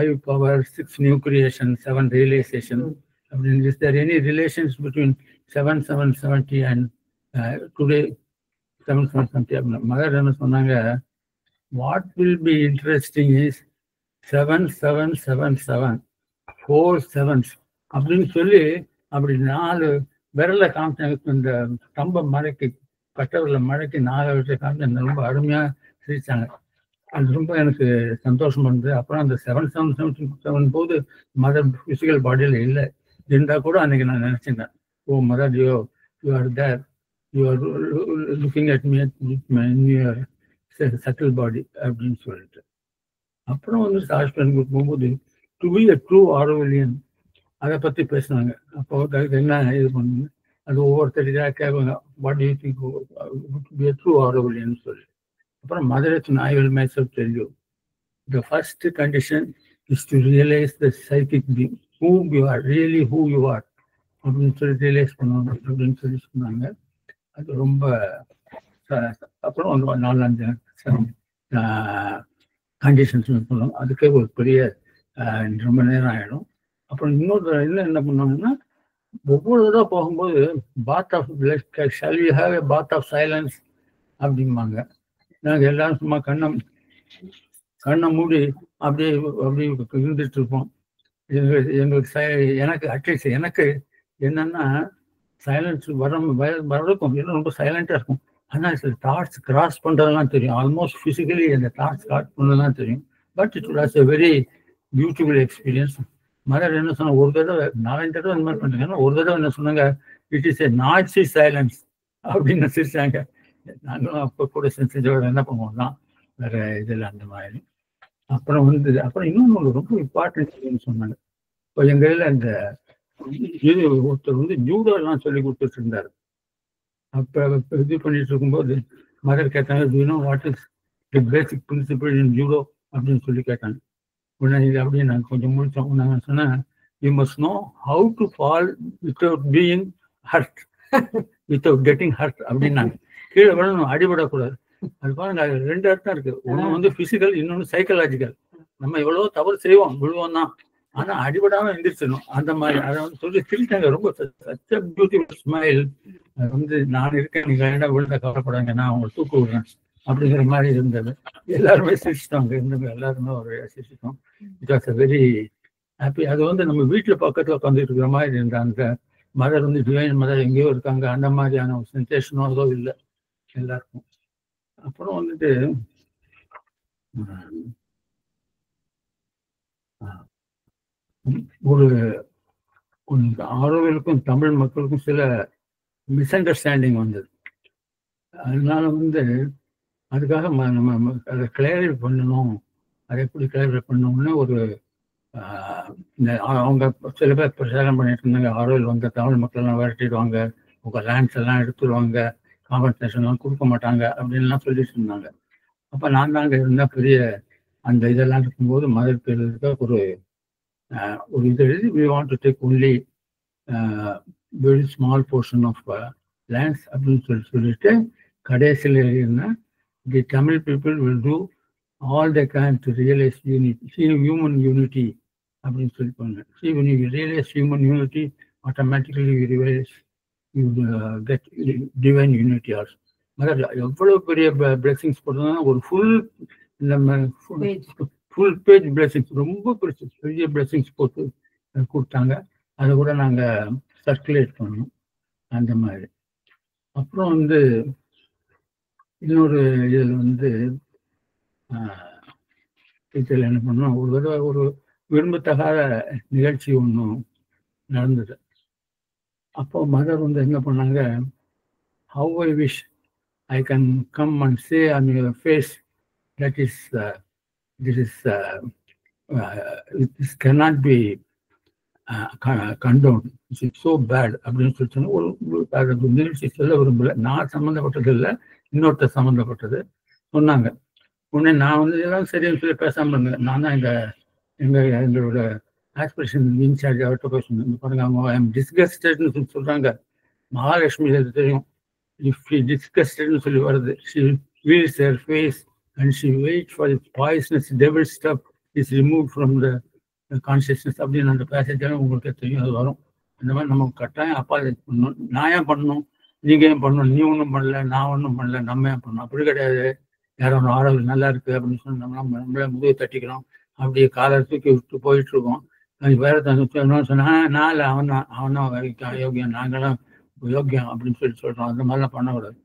5 power 6 new creation 7 realization. I mean, is there any relations between 7770 and today 7770? Mother என்ன சொன்னாங்க, what will be interesting is 7777 4 sevens அப்படின்னு சொல்லி அப்படி 4 விரல காமிச்சாங்க. இந்த கம்ப மழைக்கு கட்டவிரல மழைக்கு 4 விரலை காமிச்சு ரொம்ப அருமையா சிரிச்சாங்க. அது ரொம்ப எனக்கு சந்தோஷமா இருந்தது. அப்புறம் அந்த 7777 போது மதர் பிசிக்கல் பாடியில இல்லை, இருந்தா கூட அன்னைக்கு நான் நினைச்சிருந்தேன், oh mother you are there, you are looking at me your subtle body அப்படின்னு சொல்லிட்டு. அப்புறம் வந்து சாஸ்திரனுக்கு போகும்போது to be a true Aurovilian அதை பற்றி பேசினாங்க. அப்போ அதுக்கு என்ன இது பண்ணுங்க, அது ஒவ்வொருத்தருக்காக கேட்பாங்க, what you think to be a true Aurovilian சொல்லி. அப்புறம் மதரத்தின் I will myself tell you, the first condition is to realize the psychic being, whom you are, really who you are அப்படின்னு சொல்லி ரியலைஸ் பண்ணுவாங்க அப்படின்னு சொல்லி சொன்னாங்க. அது ரொம்ப அப்புறம் ஒரு 4-5 கண்டிஷன்ஸ் சொல்லுவாங்க. அதுக்கே ஒரு பெரிய ரொம்ப நேரம் ஆகிடும். அப்புறம் இன்னொரு என்ன பண்ணுவாங்கன்னா, ஒவ்வொரு தடவை போகும்போது bath of shall we have a bath of silence அப்படிம்பாங்க. நாங்கள் எல்லாரும் சும்மா கண்ணை மூடி அப்படியே இருந்துட்டு இருப்போம். எங்களுக்கு எனக்கு அட்லீஸ்ட் எனக்கு என்னன்னா சைலன்ஸ் வரக்கும் எல்லாம் ரொம்ப சைலண்டாக இருக்கும். ஆனால் சில தாட்ஸ் கிராஸ் பண்ணுறதெல்லாம் தெரியும். ஆல்மோஸ்ட் ஃபிசிக்கலி அந்த தாட்ஸ் கிராஸ் பண்ணுறதுலாம் தெரியும். But it was a very beautiful experience. Mother என்ன சொன்னாங்க, ஒரு தடவை 4-5 தடவை இந்த மாதிரி பண்ணுறாங்க. ஒரு தடவை என்ன சொன்னாங்க, it is a noisy silence அப்படின்னு சிரிச்சாங்க. நாங்களும் அப்போ கூட செஞ்சோட என்ன பண்ணுவோம்னா வேற இதில் அந்த மாதிரி. அப்புறம் இன்னொன்று ரொம்ப இம்பார்ட்டன்ட் சொன்னாங்க. இப்போ எங்கள் இதில் அந்த ஒருத்தர் வந்து ஜூடோ எல்லாம் சொல்லி கொடுத்துட்டு இருந்தார். அப்போ இது பண்ணிட்டு இருக்கும்போது மதர் கேட்டாங்க, to you know what is the basic principal in judo அப்படின்னு சொல்லி கேட்டாங்க. உடனே இது அப்படியே நான் கொஞ்சம் முடிச்சோம். நான் சொன்னேன், you must know how to fall without being hurt, without getting hurt அப்படின்னாங்க. கீழே விடணும், அடிபடக்கூடாது. அது பாருங்க, அது 2 அர்த்தம் இருக்கு. ஒன்று வந்து பிசிக்கல், இன்னொன்று சைக்கலாஜிக்கல். நம்ம எவ்வளவோ தவறு செய்வோம், விழுவோம் தான், ஆனா அடிபடாம எந்திரிச்சிடணும். அந்த மாதிரி அதை வந்து சொல்லி சிரிச்சாங்க. ரொம்ப சச்ச பியூட்டிஃபுல் ஸ்மைல். அது வந்து நான் இருக்கேன், நீங்க வேண்டாம் விழுந்த கவலைப்படாங்க, நான் உங்களை தூக்க விடுறேன் அப்படிங்கிற மாதிரி இருந்தது. எல்லாருமே சிரிச்சிட்டோம், இருந்தவங்க எல்லாருமே ஒரு சிரிச்சிட்டோம். It was a very happy. அது வந்து நம்ம வீட்டுல பக்கத்துல உட்காந்துட்டு இருக்கிற மாதிரி இருந்த அந்த மதர் வந்து டிவைன் மதர் எங்கேயோ இருக்காங்க, அந்த மாதிரியான ஒரு சென்சேஷனோ அதோ இல்லை எல்லாருக்கும். அப்புறம் வந்துட்டு ஒரு ஆரோவியலுக்கும் தமிழ் மக்களுக்கும் சில மிஸ் அண்டர்ஸ்டாண்டிங் வந்தது. அதனால வந்து அதுக்காக நம்ம அதை கிளாரிஃபை பண்ணணும். அதை எப்படி கிளாரிஃபை பண்ணணும்னு ஒரு அவங்க சில பேர் பிரச்சாரம் பண்ணிட்டு இருந்தாங்க, ஆரோவில் வந்த தமிழ் மக்கள்லாம் விரட்டிடுவாங்க, உங்கள் லேண்ட்ஸ் எல்லாம் எடுத்துருவாங்க, காம்பன்சேஷன்லாம் கொடுக்க மாட்டாங்க அப்படின்லாம் சொல்லிட்டு இருந்தாங்க. அப்போ நான் தாங்க இருந்தால் பெரிய அந்த இதெல்லாம் இருக்கும்போது மதர் பேருக்கு ஒரு இது எழுதி, we want to take only very small portion of lands அப்படின்னு சொல்லிட்டு கடைசியில் எழுதினா, the Tamil people will do all they can to realize unity, human unity அப்படின்னு சொல்லி பண்ணேன். See, when you realize human unity, automatically you realize you get divine unity also. Mother எவ்வளவு பெரிய blessings போட்டதுன்னா, ஒரு ஃபுல் பேஜ் பிளெஸிங்ஸ், ரொம்ப பெரிய blessings போட்டு கொடுத்தாங்க. அதை கூட நாங்கள் சர்க்குலேட் பண்ணோம் அந்த மாதிரி. அப்புறம் வந்து இன்னொரு இதில் வந்து இதில் என்ன பண்ணோம், ஒரு தடவை ஒரு விரும்பத்தகாத நிகழ்ச்சி ஒன்றும் நடந்தது. அப்போ மதர் வந்து என்ன பண்ணாங்க, how I wish I can come and say on your face that is this cannot be condoned. It's so bad அப்படின்னு சொல்லி சொன்னா ஒரு நிகழ்ச்சி சொல்ல விரும்பல. நான் சம்மந்தப்பட்டது இல்லை, இன்னொருத்தர் சம்மந்தப்பட்டது சொன்னாங்க. உடனே நான் வந்து எல்லாம் சரின்னு சொல்லி பேசாமல் இருந்தேன். நான் தான் எங்களோட ஆஸ்பிரேஷன் இன்சார்ஜ் அவர்கிட்ட போய் சொன்னேன். பாருங்க, அவங்க ஐ எம் டிஸ்கஸ்டட்னு சொல்லி சொல்றாங்க. மகாலட்சுமி தெரியும், இஃப் ஷி டிஸ்கஸ்டட்னு சொல்லி வருது, she veils her face and she wait for its poisonous devil stuff is remove from the consciousness அப்படின்னு அந்த பேசேஜாலும் உங்களுக்கு தெரியும், அது வரும். அந்த மாதிரி நம்ம கட்டாயம் அப்பா பண்ணணும். நான் ஏன் பண்ணணும், நீங்க ஏன் பண்ணணும், நீ ஒன்றும் பண்ணல, நான் ஒன்றும் பண்ணல, நம்ம ஏன் பண்ணணும், அப்படி கிடையாது. யாரோ ஒன்று ஆரோக்கியம் நல்லா இருக்கு அப்படின்னு சொல்லி நம்மளே முதுகை தட்டிக்கிறோம், அப்படியே காலை தூக்கி விட்டு போயிட்டு இருக்கோம். வேற சொன்னா நான் இல்லை, அவன் தான் யோகியம், நாங்களாம் யோக்கியம் அப்படின்னு சொல்லி சொல்றோம். அந்த மாதிரிலாம் பண்ணக்கூடாது.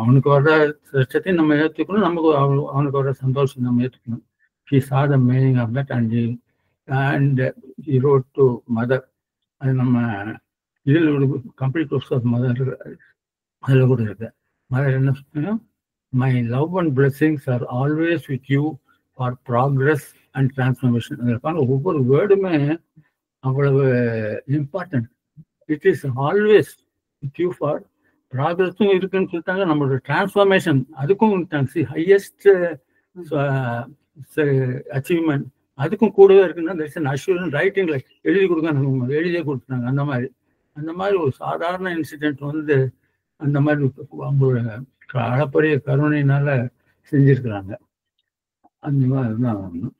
அவனுக்கு வர்ற கஷ்டத்தையும் நம்ம ஏற்றுக்கணும், நமக்கு அவனுக்கு வர்ற சந்தோஷம் நம்ம ஏற்றுக்கணும். He saw the meaning of that and he wrote to mother. அது நம்ம இதில் கம்ப்ளீட் கோர்ஸ் ஆஃப் மதர் அதில் கூட இருக்கு. மதர் என்ன சொன்னா, my love and blessings are always with you for progress and transformation. அதற்கான ஒவ்வொரு வேர்டுமே அவ்வளவு important. It is always with you for ப்ராக்ரஸும் இருக்குன்னு சொல்லிட்டாங்க, நம்மளோட டிரான்ஸ்ஃபர்மேஷன் அதுக்கும் ஹையஸ்ட் அச்சீவ்மெண்ட் அதுக்கும் கூடவே இருக்குன்னா தட்ஸ் அன் அஷ்யூரன்ஸ். ரைட்டிங்ல எழுதி கொடுங்க, எழுதியே கொடுத்துட்டாங்க. அந்த மாதிரி ஒரு சாதாரண இன்சிடென்ட் வந்து அந்த மாதிரி அவங்களோட அளப்பரிய கருணையினால செஞ்சிருக்கிறாங்க. அந்த மாதிரி தான் வரணும்.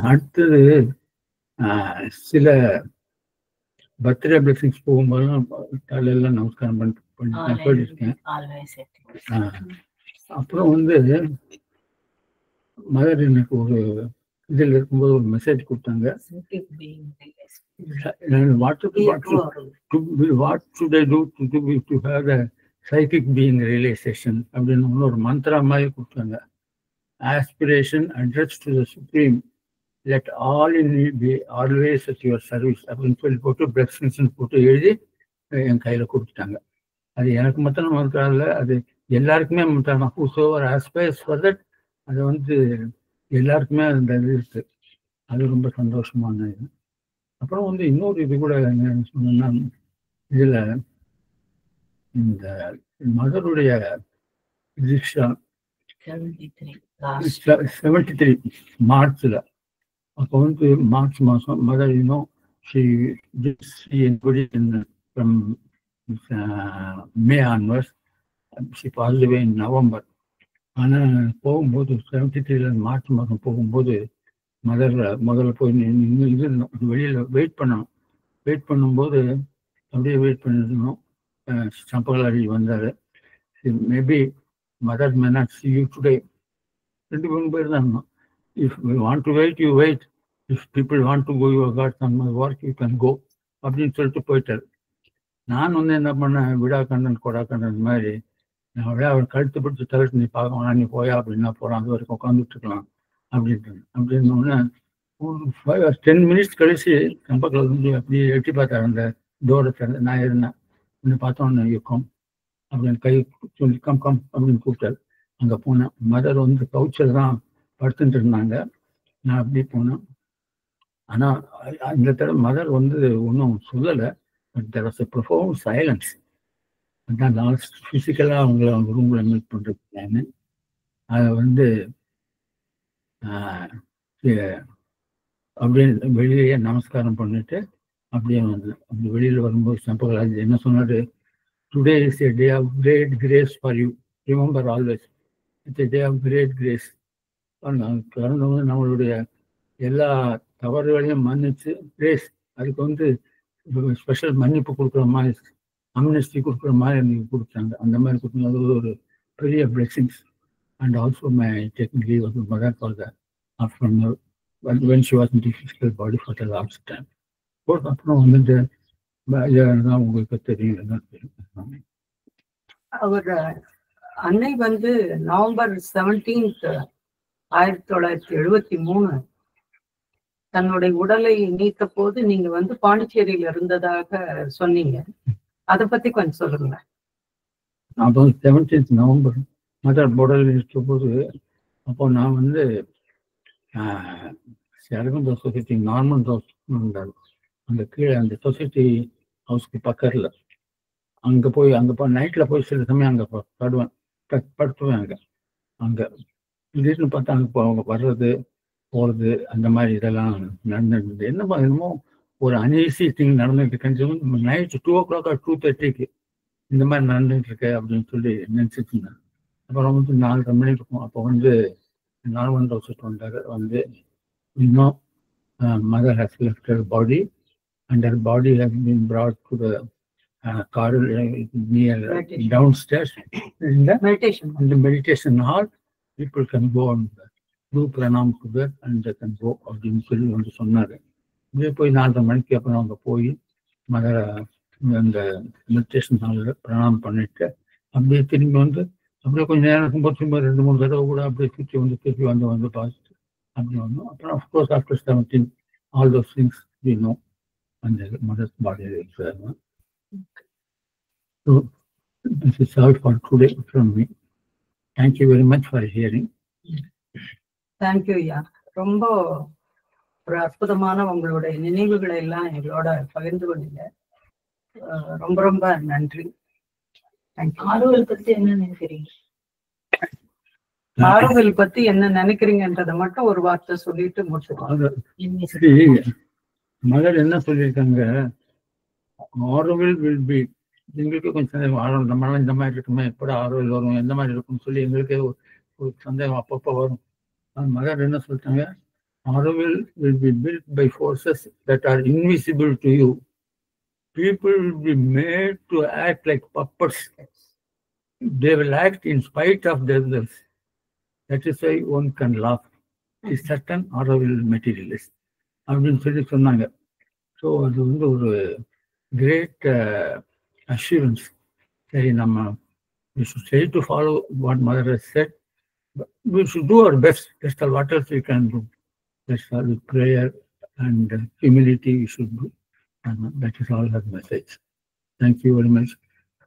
அடுத்தது சில பர்த்டே பிளஸிங்ஸ் போகும்போதெல்லாம் காலையெல்லாம் நமஸ்காரம் பண்ணி போயிருக்கேன். அப்புறம் வந்து மதர் எனக்கு ஒரு இதில் இருக்கும்போது ஒரு மெசேஜ் கொடுத்தாங்க. What should I do to have the psychic being realisation அப்படின்னு ஒரு மந்த்ரா மாதிரி கொடுத்தாங்க. Aspiration address to the supreme, let all in me be always at your service அப்படின்னு சொல்லி போட்டு பிளஸிங்ஸ் போட்டு எழுதி என் கையில் கொடுத்துட்டாங்க. அது எனக்கு மட்டும் மறக்காதுல, அது எல்லாருக்குமே மறக்காம ஹூசோவர் ஆஸ்பைர்ஸ் ஃபார் தட், அது வந்து எல்லாருக்குமே அந்த இது இருக்கு. அது ரொம்ப சந்தோஷமான இது. அப்புறம் வந்து இன்னொரு இது கூட என்ன சொன்னா, இதுல இந்த மதருடைய தீக்ஷா 73 மார்ச்ல, அப்போ வந்து மார்ச் மாதம் மதர் இன்னும் from May ஆன்வர்ஸ் she past away in November. ஆனால் போகும்போது 73 மார்ச் மாதம் போகும்போது முதல்ல போய் இது வெளியில் வெயிட் பண்ணும்போது அப்படியே வெயிட் பண்ணிருந்தோம். சம்பகலாரி வந்தார். Maybe mother may not see you today. 2 பேர் தான் இருந்தோம். If we want to wait, you wait. If people want to go, you got some work, you can go. அப்படின்னு சொல்லிட்டு போயிட்டார். நான் வந்து என்ன பண்ணேன், விடா கண்டன் கொடா கண்டன் மாதிரி நான் அப்படியே அவர் கழுத்து பிடிச்சி தவிர்த்து, நீ பார்க்க வேணாம், நீ போயா அப்படின்னா போகிறான், அது வரைக்கும் உட்காந்துட்டு இருக்கலாம் அப்படின்னோடனே ஒரு 5 or 10 minutes கழிச்சு சம்பக்கில் வந்து அப்படியே எட்டி பார்த்தார். அந்த டோரை திறந்து நான் இருந்தேன். இன்னும் பார்த்தோன்னே இருக்கும் அப்படின்னு கை சொல்லி கம் அப்படின்னு கூப்பிட்டாரு. அங்கே போனேன். மதர் வந்து கவுச்சில் தான் படுத்துட்டு இருந்தாங்க. நான் அப்படி போனேன். ஆனால் இந்த தடவை மதர் வந்து ஒன்றும் சொல்லலை. But there was a profound silence. அதுதான் லாஸ்ட் ஃபிசிக்கலாக அவங்க ரூமில் மீட் பண்ணுறதுக்கு அதை வந்து அப்படியே வெளியே நமஸ்காரம் பண்ணிட்டு அப்படியே வந்து அப்படி வெளியில் வரும்போது சம்பகராஜ் என்ன சொன்னார், today is a day of great grace for you, remember always it's a day of great grace. பிறந்தவங்க நம்மளுடைய எல்லா தவறுகளையும் மன்னிச்சு கிரேஸ், அதுக்கு வந்து ஸ்பெஷல் மன்னிப்பு கொடுக்குற மாதிரி, அம்னஸ்டி கொடுக்குற மாதிரி எனக்கு கொடுத்தாங்க. அந்த மாதிரி கொடுத்தது ஒரு பெரிய blessings. And also my taking leave of mother for the after when she was in the physical body for the last time. அப்புறம் வந்துட்டு தான் உங்களுக்கு தெரியும். அவர் அன்னை வந்து நவம்பர் 17, 1973 தன்னுடைய உடலை நீத்த போது நீங்க வந்து பாண்டிச்சேரியில இருந்ததாக சொன்னீங்க. அதை பத்தி கொஞ்சம் சொல்லுங்க. அப்போ 17th நவம்பர் மதர் போர்டல் இருக்க போது அப்போ நான் வந்து அரவிந்தோ சொசைட்டி நார்மல் ஹவுஸ் இருந்தாரு. அங்கே கீழே அந்த சொசைட்டி ஹவுஸ்க்கு பக்கத்தில் அங்கே போய் நைட்டில் போய் சில சமயம் அங்கே படுத்துவேன். அங்கே திடீர்னு பார்த்தா அங்கே அவங்க வர்றது போகிறது அந்த மாதிரி இதெல்லாம் நடந்துருந்தது. என்னமோ ஒரு அன்ஈஸி திங் நடந்துட்டு இருக்கேன்னு நைட்டு 2 o'clock or 2:30 இந்த மாதிரி நடந்துட்டு இருக்கு அப்படின்னு சொல்லி நினச்சிட்டு இருந்தேன். அப்புறம் வந்து 4:30 மணிக்கு இருக்கும். அப்போ வந்து நார்மல் ஹவுஸ் வந்தார். வந்து இன்னும் mother has left her body and her body has been brought to the corridor near downstairs in the meditation hall. People can go and do pranam to her and they can go அப்படின்னு சொல்லி வந்து சொன்னார். இதே போய் 4:30 மணிக்கு அப்புறம் அவங்க போய் மதரை அந்த மெடிடேஷன் ஹாலில் பிரணாம் பண்ணிட்டு அப்படியே திரும்பி வந்து அப்படியே கொஞ்சம் நேரம் இருக்கும்போது திரும்ப 2-3 தடவை கூட அப்படியே சுற்றி வந்து திருப்பி வந்து பார்த்துட்டு அப்படி வந்தோம். அப்புறம் of course after 17 all those things we know அந்த mother's body. So this is all for today from me. Thank you very much for hearing. Thank you. ரொம்ப ஒரு அற்புதமான உங்களுடைய நினைவுகளை எல்லாம் எங்களோட பகிர்ந்து கொண்டீங்க. ரொம்ப ரொம்ப நன்றி. ஆரோவில் பத்தி என்ன நினைக்கிறீங்க? ஆரோவில் பத்தி என்ன நினைக்கிறீங்கன்றதை மட்டும் ஒரு வார்த்தை சொல்லிட்டு முடிச்சுக்கோங்க. மதர் என்ன சொல்லியிருக்காங்க, ஆரோவில் வில் பி, எங்களுக்கு கொஞ்சம் சந்தேகம், நம்ம இந்த மாதிரி இருக்குமே, எப்படி ஆரோவில் வரும், எந்த மாதிரி இருக்கும்னு சொல்லி எங்களுக்கே ஒரு சந்தேகம் அப்பப்போ வரும். மதர் என்ன சொல்லிட்டாங்க, Auroville will be built by forces that are invisible to you. People will be made to act like puppets. They will act in spite of themselves. That is why one can laugh. It is certain Auroville materialist. அப்படின்னு சொல்லி சொன்னாங்க. So அது வந்து ஒரு great assurance. சரி, நம்ம we should try to follow what mother has said. We should do our best. That's all. What else we can do? That's all. With prayer and humility we should do. And that is all her message. Thank you very much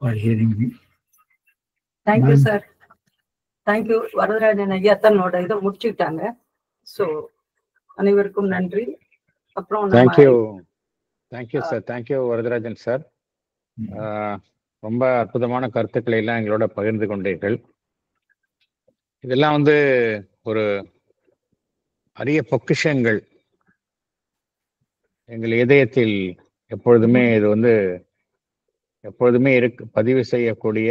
for hearing me. Thank you, sir. Thank you. Varadarajan ஐயா தன்னோட இதை முடிச்சுக்கிட்டாங்க. So அனைவருக்கும் நன்றி. அப்புறம் thank you sir. Thank you Varadarajan sir. ரொம்ப அற்புதமான கருத்துக்களை எல்லாம் எங்களோட பகிர்ந்து கொண்டீர்கள். இதெல்லாம் வந்து ஒரு அரிய பொக்கிஷங்கள். எங்கள் இதயத்தில் எப்பொழுதுமே இது வந்து எப்பொழுதுமே பதிவு செய்யக்கூடிய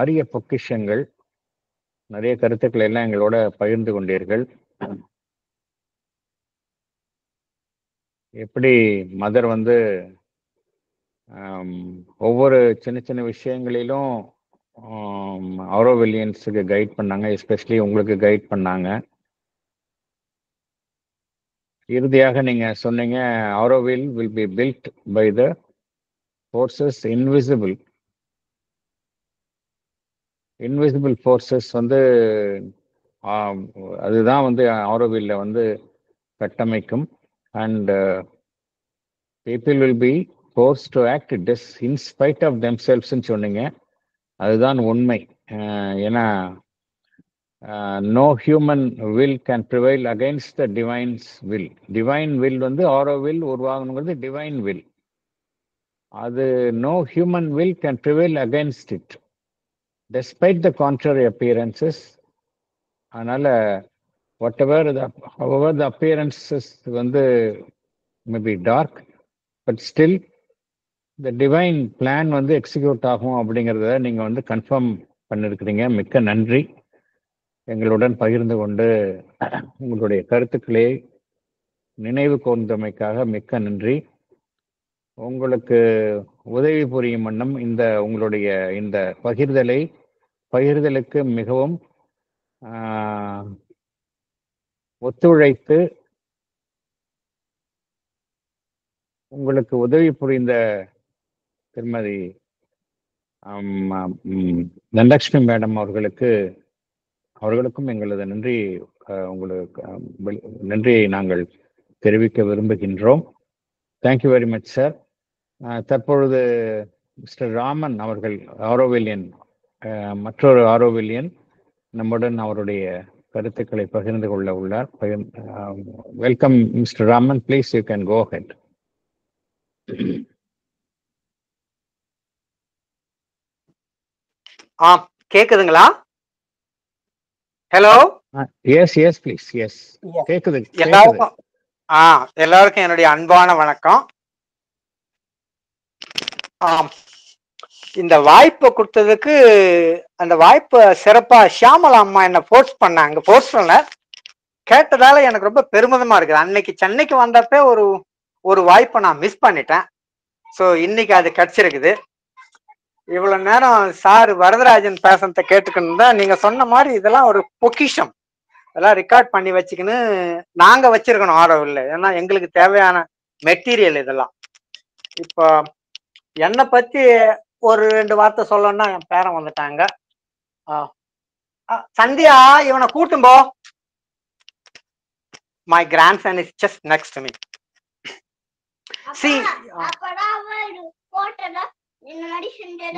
அரிய பொக்கிஷங்கள். நிறைய கருத்துக்களை எல்லாம் எங்களோட பகிர்ந்து கொண்டீர்கள். எப்படி மதர் வந்து ஒவ்வொரு சின்ன சின்ன விஷயங்களிலும் ஆரோவில்லியன்ஸுக்கு கைட் பண்ணாங்க, எஸ்பெஷலி உங்களுக்கு கைட் பண்ணாங்க. இறுதியாக நீங்க சொன்னீங்க, Auroville will be built by the forces invisible. Invisible forces வந்து அதுதான் வந்து ஆரோவில்ல வந்து கட்டமைக்கும். And people will be force to act in spite of தெம்செல்வ்ஸ்ன்னு சொன்னீங்க. அதுதான் உண்மை. ஏன்னா no human will can prevail against the divine's will. Divine will வந்து ஆரோவில் உருவாகணுங்கிறது divine will. அது no human will can prevail against it despite the contrary appearances. அதனால however the appearances வந்து may be dark, but still the divine plan வந்து execute ஆகும் அப்படிங்கிறத நீங்க வந்து confirm பண்ணிருக்கிறீங்க. மிக்க நன்றி. எங்களுடன் பகிர்ந்து கொண்டு உங்களுடைய கருத்துக்களை நினைவு கூர்ந்தமைக்காக மிக்க நன்றி. உங்களுக்கு உதவி புரியும் வண்ணம் உங்களுடைய இந்த பகிர்தலுக்கு மிகவும் ஒத்துழைத்து உங்களுக்கு உதவி புரிந்த திருமதி தனலட்சுமி மேடம் அவர்களுக்கும் எங்களது நன்றியை நாங்கள் தெரிவிக்க விரும்புகின்றோம். Thank you very much sir. தற்பொழுது மிஸ்டர் ராமன் அவர்கள் ஆரோவில்லியன், மற்றொரு ஆரோவில்லியன் நம்முடன் அவருடைய கருத்துக்களை பகிர்ந்து கொள்ள உள்ளார். Welcome mister Raman, please you can go ahead. கேக்குதுங்களா? Hello. Yes yes please. Yes கேக்குது. எல்லாருக்கும் எல்லாருக்கும் என்னுடைய அன்பான வணக்கம். இந்த வாய்ப்பை கொடுத்ததுக்கு, அந்த வாய்ப்பை சிறப்பா ஷியாமலா அம்மா என்ன ஃபோர்ஸ் பண்ணாங்க. ஃபோர்ஸ் பண்ண கேட்டதால எனக்கு ரொம்ப பெருமிதமா இருக்குது. அன்னைக்கு சென்னைக்கு வந்தப்ப ஒரு வாய்ப்பை நான் மிஸ் பண்ணிட்டேன். ஸோ இன்னைக்கு அது கிடைச்சிருக்குது. இவ்வளவு நேரம் சார் வரதராஜன் பேசுறத கேட்டுக்கணும் தான். நீங்க சொன்ன மாதிரி இதெல்லாம் ஒரு பொக்கிஷம், அதெல்லாம் ரெக்கார்ட் பண்ணி வச்சுக்கின்னு நாங்க வச்சிருக்கணும் ஆரோவில். ஏன்னா எங்களுக்கு தேவையான மெட்டீரியல் இதெல்லாம். இப்போ என்னை பத்தி ஒரு 2 வார்த்தை சொல்லணும்னா, என் பேரன் வந்துட்டாங்க. சந்தியா, இவனை கூட்டும்போ. My grandson is just next to me.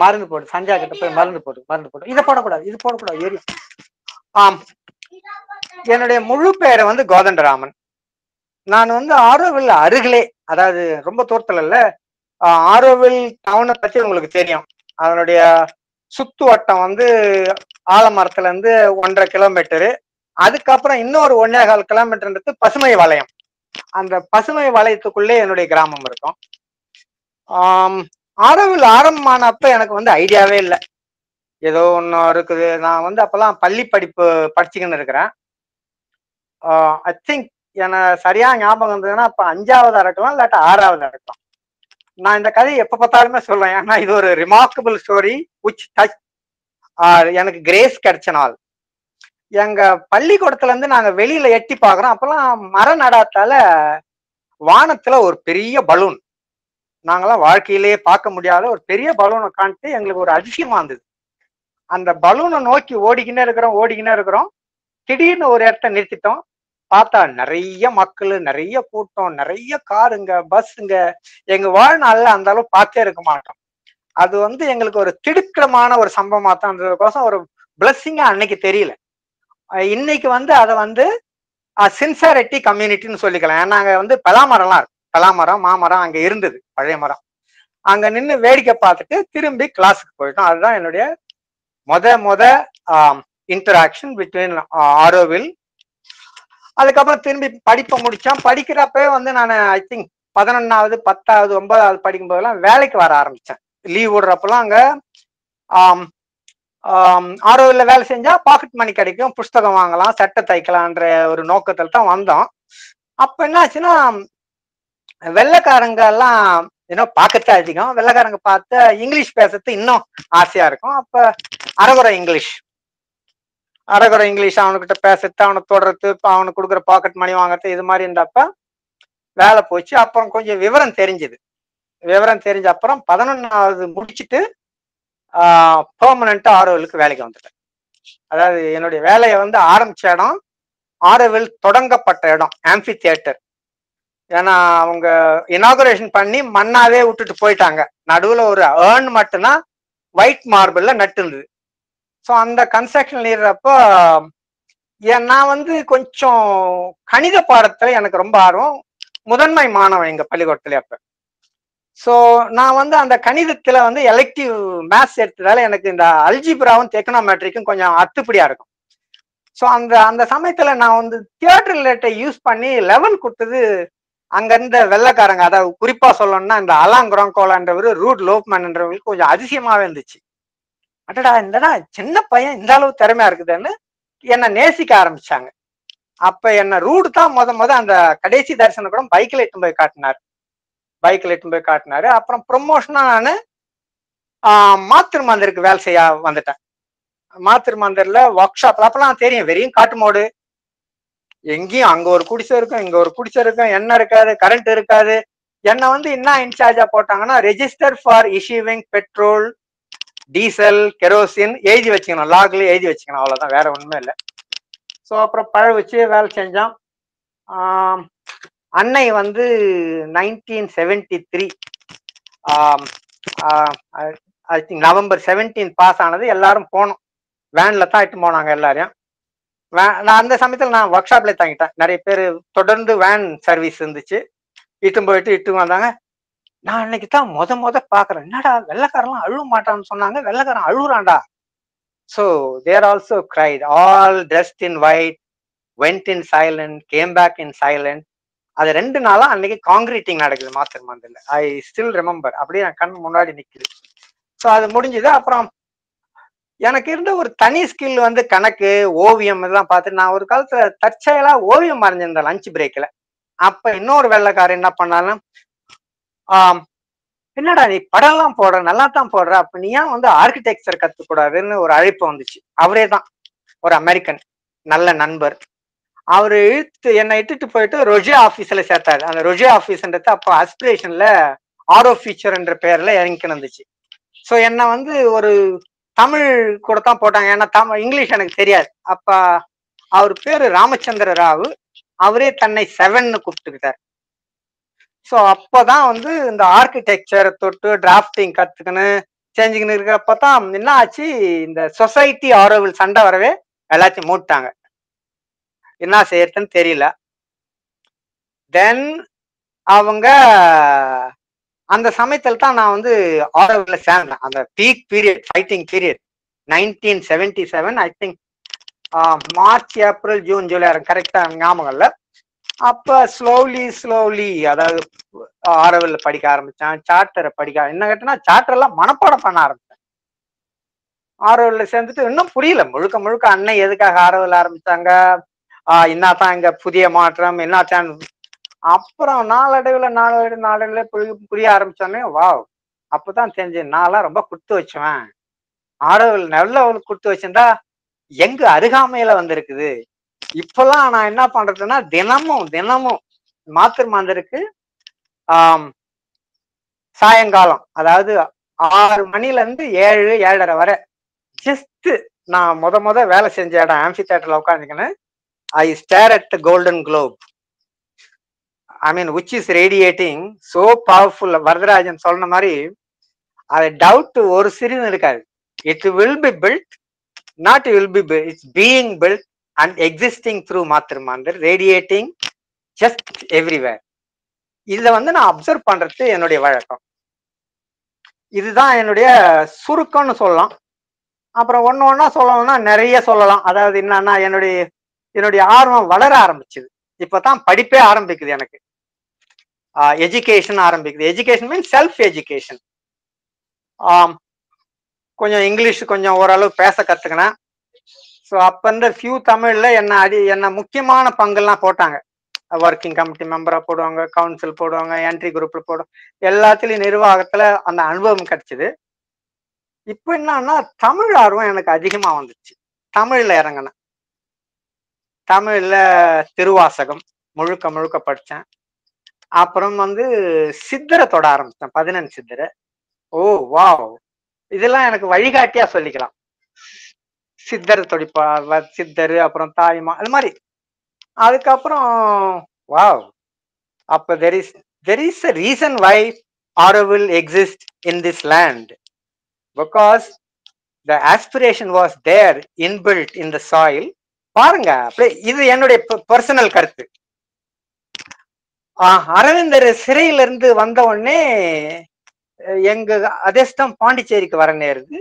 மருந்து போடு, சந்தியா கிட்ட போய் மருந்து போடு. இதை போடக்கூடாது, இது போடக்கூடாது. ஏறி. என்னுடைய முழு பேரை வந்து கோதண்டராமன். நான் வந்து ஆரோவில் அருகிலே, அதாவது ரொம்ப தூரத்துல இல்ல, ஆரோவில் டவுனை பத்தி உங்களுக்கு தெரியும். அதனுடைய சுத்து வட்டம் வந்து ஆலமரத்துல இருந்து 1.5 கிலோமீட்டரு. அதுக்கப்புறம் இன்னொரு 1.25 கிலோமீட்டர்ன்றது பசுமை வளையம். அந்த பசுமை வளையத்துக்குள்ளே என்னுடைய கிராமம் இருக்கும். ஆரோவில் ஆரம்பமானப்ப எனக்கு வந்து ஐடியாவே இல்லை. ஏதோ ஒன்று இருக்குது. நான் வந்து அப்பெல்லாம் பள்ளி படிப்பு படிச்சுக்கின்னு இருக்கிறேன். ஐ திங்க் எனக்கு சரியா ஞாபகம் இருந்ததுன்னா அப்ப 5ஆவதா இருக்கலாம், இல்லாட்டா 6ஆவதா இருக்கலாம். நான் இந்த கதையை எப்ப பார்த்தாலுமே சொல்லுவேன். ஏன்னா இது ஒரு ரிமார்க்கபிள் ஸ்டோரி விச் டச் எனக்கு கிரேஸ் கிடைச்ச நாள். எங்க பள்ளிக்கூடத்துல இருந்து நாங்க வெளியில எட்டி பாக்குறோம். அப்பெல்லாம் மர நடாத்தால வானத்துல ஒரு பெரிய பலூன், நாங்கெல்லாம் வாழ்க்கையிலேயே பார்க்க முடியாத ஒரு பெரிய பலூனை காணிட்டு எங்களுக்கு ஒரு அதிசயமா இருந்தது. அந்த பலூனை நோக்கி ஓடிக்கினே இருக்கிறோம். திடீர்னு ஒரு இடத்த நிறுத்திட்டோம். பார்த்தா நிறைய மக்கள், நிறைய கூட்டம், நிறைய காருங்க, பஸ்ஸுங்க. எங்க வாழ்நாள்ல அந்த அளவு பார்த்தே இருக்க மாட்டோம். அது வந்து எங்களுக்கு ஒரு திடுக்கமான ஒரு சம்பவமா தான் இருந்ததுக்கோசம் ஒரு பிளஸ்ஸிங்கா அன்னைக்கு தெரியல. இன்னைக்கு வந்து அதை வந்து சின்சாரிட்டி கம்யூனிட்டின்னு சொல்லிக்கலாம். ஏன்னா அங்க வந்து பலாமரம்லாம் இருக்கு. பலாமரம், மாமரம் அங்க இருந்தது, பழைய மரம். அங்க நின்று வேடிக்கை பார்த்துட்டு திரும்பி கிளாஸுக்கு போயிட்டோம். அதுதான் என்னுடைய முத இன்டராக்ஷன் பிட்வீன் ஆரோவில். அதுக்கப்புறம் திரும்பி படிப்பை முடிச்சோம். படிக்கிறப்பவே வந்து நான் ஐ திங்க் 11ஆவது 10ஆவது 9ஆவது படிக்கும் போதெல்லாம் வேலைக்கு வர ஆரம்பிச்சேன். லீவ் விடுறப்பெல்லாம் அங்க ஆரோவில் வேலை செஞ்சா பாக்கெட் மணி கிடைக்கும், புஸ்தகம் வாங்கலாம், சட்டை தைக்கலான்ற ஒரு நோக்கத்தில் தான் வந்தோம். அப்ப என்ன ஆச்சுன்னா, வெள்ளைக்காரங்க எல்லாம் பார்க்கத்தான் அதிகம். வெள்ளைக்காரங்க பார்த்து இங்கிலீஷ் பேசுறது இன்னும் ஆசையா இருக்கும். அப்ப அரகுறை இங்கிலீஷ் அவனுக்கிட்ட பேசுறது, அவனை தொடர்றது, அவனுக்கு கொடுக்குற பாக்கெட் மணி வாங்குறது, இது மாதிரி இருந்தப்ப வேலை போச்சு. அப்புறம் கொஞ்சம் விவரம் தெரிஞ்சது. விவரம் தெரிஞ்ச அப்புறம் 11ஆவது முடிச்சுட்டு பெர்மனண்டா ஆரோவிலுக்கு வேலைக்கு வந்துட்டேன். அதாவது என்னுடைய வேலையை வந்து ஆரம்பிச்ச இடம் ஆரோவில் தொடங்கப்பட்ட இடம் ஆம்பி தியேட்டர். ஏன்னா அவங்க இனாகுரேஷன் பண்ணி மண்ணாவே விட்டுட்டு போயிட்டாங்க. நடுவுல ஒரு ஏர்ன் மட்டும்தான் ஒயிட் மார்பிள்ல நட்டு இருந்தது. ஸோ அந்த கன்ஸ்ட்ரக்ஷன் இருறப்போ நான் வந்து கொஞ்சம் கணித பாடத்துல எனக்கு ரொம்ப ஆர்வம். முதன்மை மாணவன் எங்க பள்ளிக்கூடத்துல அப்ப. ஸோ நான் வந்து அந்த கணிதத்துல வந்து எலெக்டிவ் மேத்ஸ் எடுத்ததால எனக்கு இந்த அல்ஜிப்ராவும் டெக்னாமெட்ரிக்கும் கொஞ்சம் அத்துப்படியா இருக்கும். ஸோ அந்த சமயத்துல நான் வந்து தியேட்டர் ரிலேட்டை யூஸ் பண்ணி லெவல் கொடுத்தது அங்க இருந்த வெள்ளைக்காரங்க. அதாவது குறிப்பா சொல்லணும்னா இந்த அலாங்குராங்கோலான்றவர், ரூட் லோப்மேன்ன்றவங்களுக்கு கொஞ்சம் அதிசயமாவே இருந்துச்சு. அடடா, இந்தடா சின்ன பையன் இந்த அளவு திறமையா இருக்குதுன்னு என்னை நேசிக்க ஆரம்பிச்சாங்க. அப்ப என்ன ரூட் தான் முத அந்த கடைசி தரிசனம் கூட பைக்ல இட்டுன்னு போய் காட்டினாரு. அப்புறம் ப்ரொமோஷனா நான் மாத்திரு மந்திருக்கு வேலை செய்ய வந்துட்டேன். மாத்திரு மந்திரில ஒர்க் ஷாப்ல அப்பெல்லாம் தெரியும், வெறியும் காட்டு மோடு. எங்கேயும் அங்க ஒரு குடிசை இருக்கும், இங்க ஒரு குடிசை இருக்கும், எண்ணெய் இருக்காது, கரண்ட் இருக்காது. என்னை வந்து என்ன இன்சார்ஜா போட்டாங்கன்னா, register for issuing petrol, diesel, kerosene எழுதி வச்சுக்கணும், லாக்ல எழுதி வச்சுக்கணும், அவ்வளவுதான், வேற ஒண்ணுமே இல்லை. ஸோ அப்புறம் பழ வச்சு வேலை செஞ்சோம். அன்னை வந்து 1973 ஐ திங்க் November 17 பாஸ் ஆனது. எல்லாரும் போனோம், வேன்ல தான் இட்டு போனாங்க எல்லாரையும். நான் அந்த சமயத்தில் நான் ஒர்க் ஷாப்ல தங்கிட்டேன். நிறைய பேர் தொடர்ந்து வேன் சர்வீஸ் இருந்துச்சு, இட்டு போயிட்டு இட்டு வந்தாங்க. நான் அன்னைக்கு தான் முத பாக்குறேன், என்னடா வெள்ளைக்காரெல்லாம் அழுவ மாட்டான்னு சொன்னாங்க, வெள்ளைக்காரன் அழுகுறான்டா. So they also cried, all dressed in white, went in silent, came back in silent. அது 2 நாளா அன்னைக்கு காங்கிரீட்டிங் நடக்குது மாஸ்டர் மந்தில். ஐ ஸ்டில் ரிமெம்பர், அப்படியே என் கண் முன்னாடி நிக்குது. ஸோ அது முடிஞ்சது. அப்புறம் எனக்கு இருந்த ஒரு தனி ஸ்கில் வந்து கணக்கு, ஓவியம் இதெல்லாம் பார்த்து நான் ஒரு காலத்துல தற்செயலா ஓவியம் வரைஞ்சிருந்தேன் லஞ்ச் பிரேக்ல. அப்ப இன்னொரு வெள்ளைக்காரர் என்ன பண்ணாலும், என்னடா நீ படம் எல்லாம் போடுற, நல்லா தான் போடுற, அப்ப நீ ஏன் வந்து ஆர்கிடெக்சர் கத்துக்கூடாதுன்னு ஒரு அழைப்பு வந்துச்சு. அவரே தான் ஒரு அமெரிக்கன் நல்ல நண்பர். அவரு என்னை இட்டுட்டு போயிட்டு ரொஜே ஆபீஸ்ல சேர்த்தாரு. அந்த ரொஜே ஆபீஸ்ன்றது அப்போ அஸ்பிரேஷன்ல ஆரோ ஃபீச்சர் என்ற பெயர்ல இறங்கி இருந்துச்சு. ஸோ என்னை வந்து ஒரு தமிழ் கூட தான் போட்டாங்க, ஏன்னா இங்கிலீஷ் எனக்கு தெரியாது. அப்ப அவர் பேரு ராமச்சந்திர ராவ், அவரே தன்னை 7ன்னு கூப்பிட்டுக்கிட்டார். ஸோ அப்பதான் வந்து இந்த ஆர்கிடெக்சர் தொட்டு டிராஃப்டிங் கத்துக்கன்னு செஞ்சுக்கின்னு இருக்கிறப்பதான் என்ன ஆச்சு, இந்த சொசைட்டி ஆரோவில் சண்டை வரவே எல்லாத்தையும் மூட்டாங்க. என்ன செய்யறதுன்னு தெரியல. தென் அவங்க அந்த சமயத்தில் தான் நான் வந்து ஆரோவில் சேர்ந்தேன். அந்த peak period, fighting period 1977 I think, March April June July, கரெக்டா ஞாபகம் இல்லை. அப்ப ஸ்லோலி அதாவது ஆரோவில் படிக்க ஆரம்பிச்சேன், சார்ட்டரை படிக்க. என்ன கேட்டேன்னா சார்ட்டர் எல்லாம் மனப்பாடம் பண்ண ஆரம்பிச்சேன். ஆரோவில் சேர்ந்துட்டு இன்னும் புரியல முழுக்க அன்னை எதுக்காக ஆரோவில் ஆரம்பிச்சாங்க, என்னத்தான் இங்க புதிய மாற்றம் என்னத்தான். அப்புறம் நாளடைவுல புரிய ஆரம்பிச்சோன்னே வாவ், அப்பதான் தெரிஞ்சு நான்லாம் ரொம்ப குடுத்து வச்சுவேன். ஆரோவில் நல்ல குடுத்து வச்சிருந்தா எங்க அருகாமையில வந்திருக்குது. இப்பெல்லாம் நான் என்ன பண்றதுன்னா தினமும் மாத்திரை மாந்தருக்கு சாயங்காலம், அதாவது 6 மணில இருந்து 7-7:30 வரை ஜஸ்ட் நான் முத வேலை செஞ்ச இடம் ஆம்பி தியேட்டர்ல உட்காந்துக்கின்னு I stare at the golden globe, I mean which is radiating so powerful. Varadarajan சொன்ன மாதிரி அது டவுட் ஒரு சிறிது இருக்காது. It will be built, not will be built, it's being built and existing through Matrimandir, radiating just everywhere. இதை வந்து நான் observe பண்றது என்னுடைய வழக்கம். இதுதான் என்னுடைய சுருக்கம்னு சொல்லலாம். அப்புறம் ஒன்னா சொல்லணும்னா நிறைய சொல்லலாம். அதாவது என்னன்னா என்னுடைய ஆர்வம் வளர ஆரம்பிச்சுது. இப்பதான் படிப்பே ஆரம்பிக்குது எனக்கு, எஜுகேஷன் ஆரம்பிக்குது. Education means self education. கொஞ்சம் இங்கிலீஷ் கொஞ்சம் ஓரளவு பேச கத்துக்கினேன். ஸோ அப்ப இந்த ஃபியூ தமிழ்ல என்ன முக்கியமான பங்கெல்லாம் போட்டாங்க. ஒர்க்கிங் கமிட்டி மெம்பரா போடுவாங்க, கவுன்சில் போடுவாங்க, என்ட்ரி குரூப்ல போடுவாங்க, எல்லாத்துலயும் நிர்வாகத்துல அந்த அனுபவம் கிடைச்சது. இப்ப என்னன்னா தமிழ் ஆர்வம் எனக்கு அதிகமா வந்துச்சு. தமிழ்ல இறங்கினேன். தமிழ்ல திருவாசகம் முழுக்க படிச்சேன். அப்புறம் வந்து சித்தரை தொட ஆரம்பிச்சேன், 11 சித்தரை. ஓ வாவ், இதெல்லாம் எனக்கு வழிகாட்டியா சொல்லிக்கலாம். சித்தர் தொடிப்பா, சித்தர், அப்புறம் தாய்மா, அது மாதிரி. அதுக்கப்புறம் வாவ், அப்ப there is a reason why Auroville exists in this land, because the aspiration was there inbuilt in the soil. பாருங்க, அப்படியே இது என்னுடைய பர்சனல் கருத்து. அரவிந்தர் சிறையில இருந்து வந்த உடனே எங்க அதிர்ஷ்டம் பாண்டிச்சேரிக்கு வர நேருது.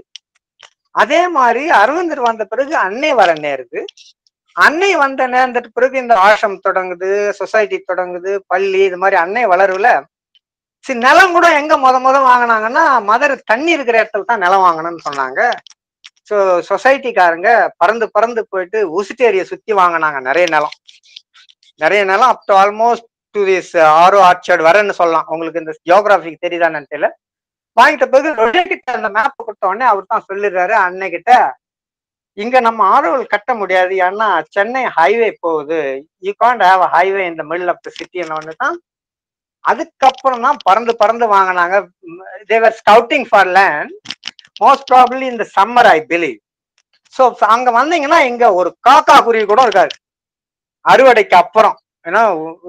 அதே மாதிரி அரவிந்தர் வந்த பிறகு அன்னை வர நேருது. அன்னை வந்த நேர்ந்துட்டு பிறகு இந்த ஆசிரம் தொடங்குது, சொசைட்டி தொடங்குது, பள்ளி, இது மாதிரி அன்னை வளருல. நிலம் கூட எங்க முத வாங்கினாங்கன்னா மதர் தண்ணி இருக்கிற இடத்துல தான் நிலம் வாங்கணும்னு சொன்னாங்க. ஸோ சொசைட்டிக்காரங்க பறந்து போயிட்டு ஊசிட்டேரியை சுத்தி வாங்கினாங்க நிறைய நிலம் up to almost to this Auro orchard வரன்னு சொல்லலாம். உங்களுக்கு இந்த ஜியோகிராபிக்கு தெரியுதான்னு தெரியல. வாங்கிட்ட பிறகு ரொஜே கிட்ட அந்த மேப் கொடுத்த உடனே அவர் தான் சொல்லிடுறாரு அன்னை கிட்ட, இங்க நம்ம ஆரோவில் கட்ட முடியாது, ஏன்னா சென்னை ஹைவே போகுது, you can't have a highway in the middle of the city. ஒன்று தான். அதுக்கப்புறம் தான் பறந்து வாங்கினாங்க. they were scouting for land, most probably in the summer I believe. So அங்க வந்தீங்கன்னா இங்க ஒரு காக்கா குருவி கூட இருக்காது அறுவடைக்கு அப்புறம். ஏன்னா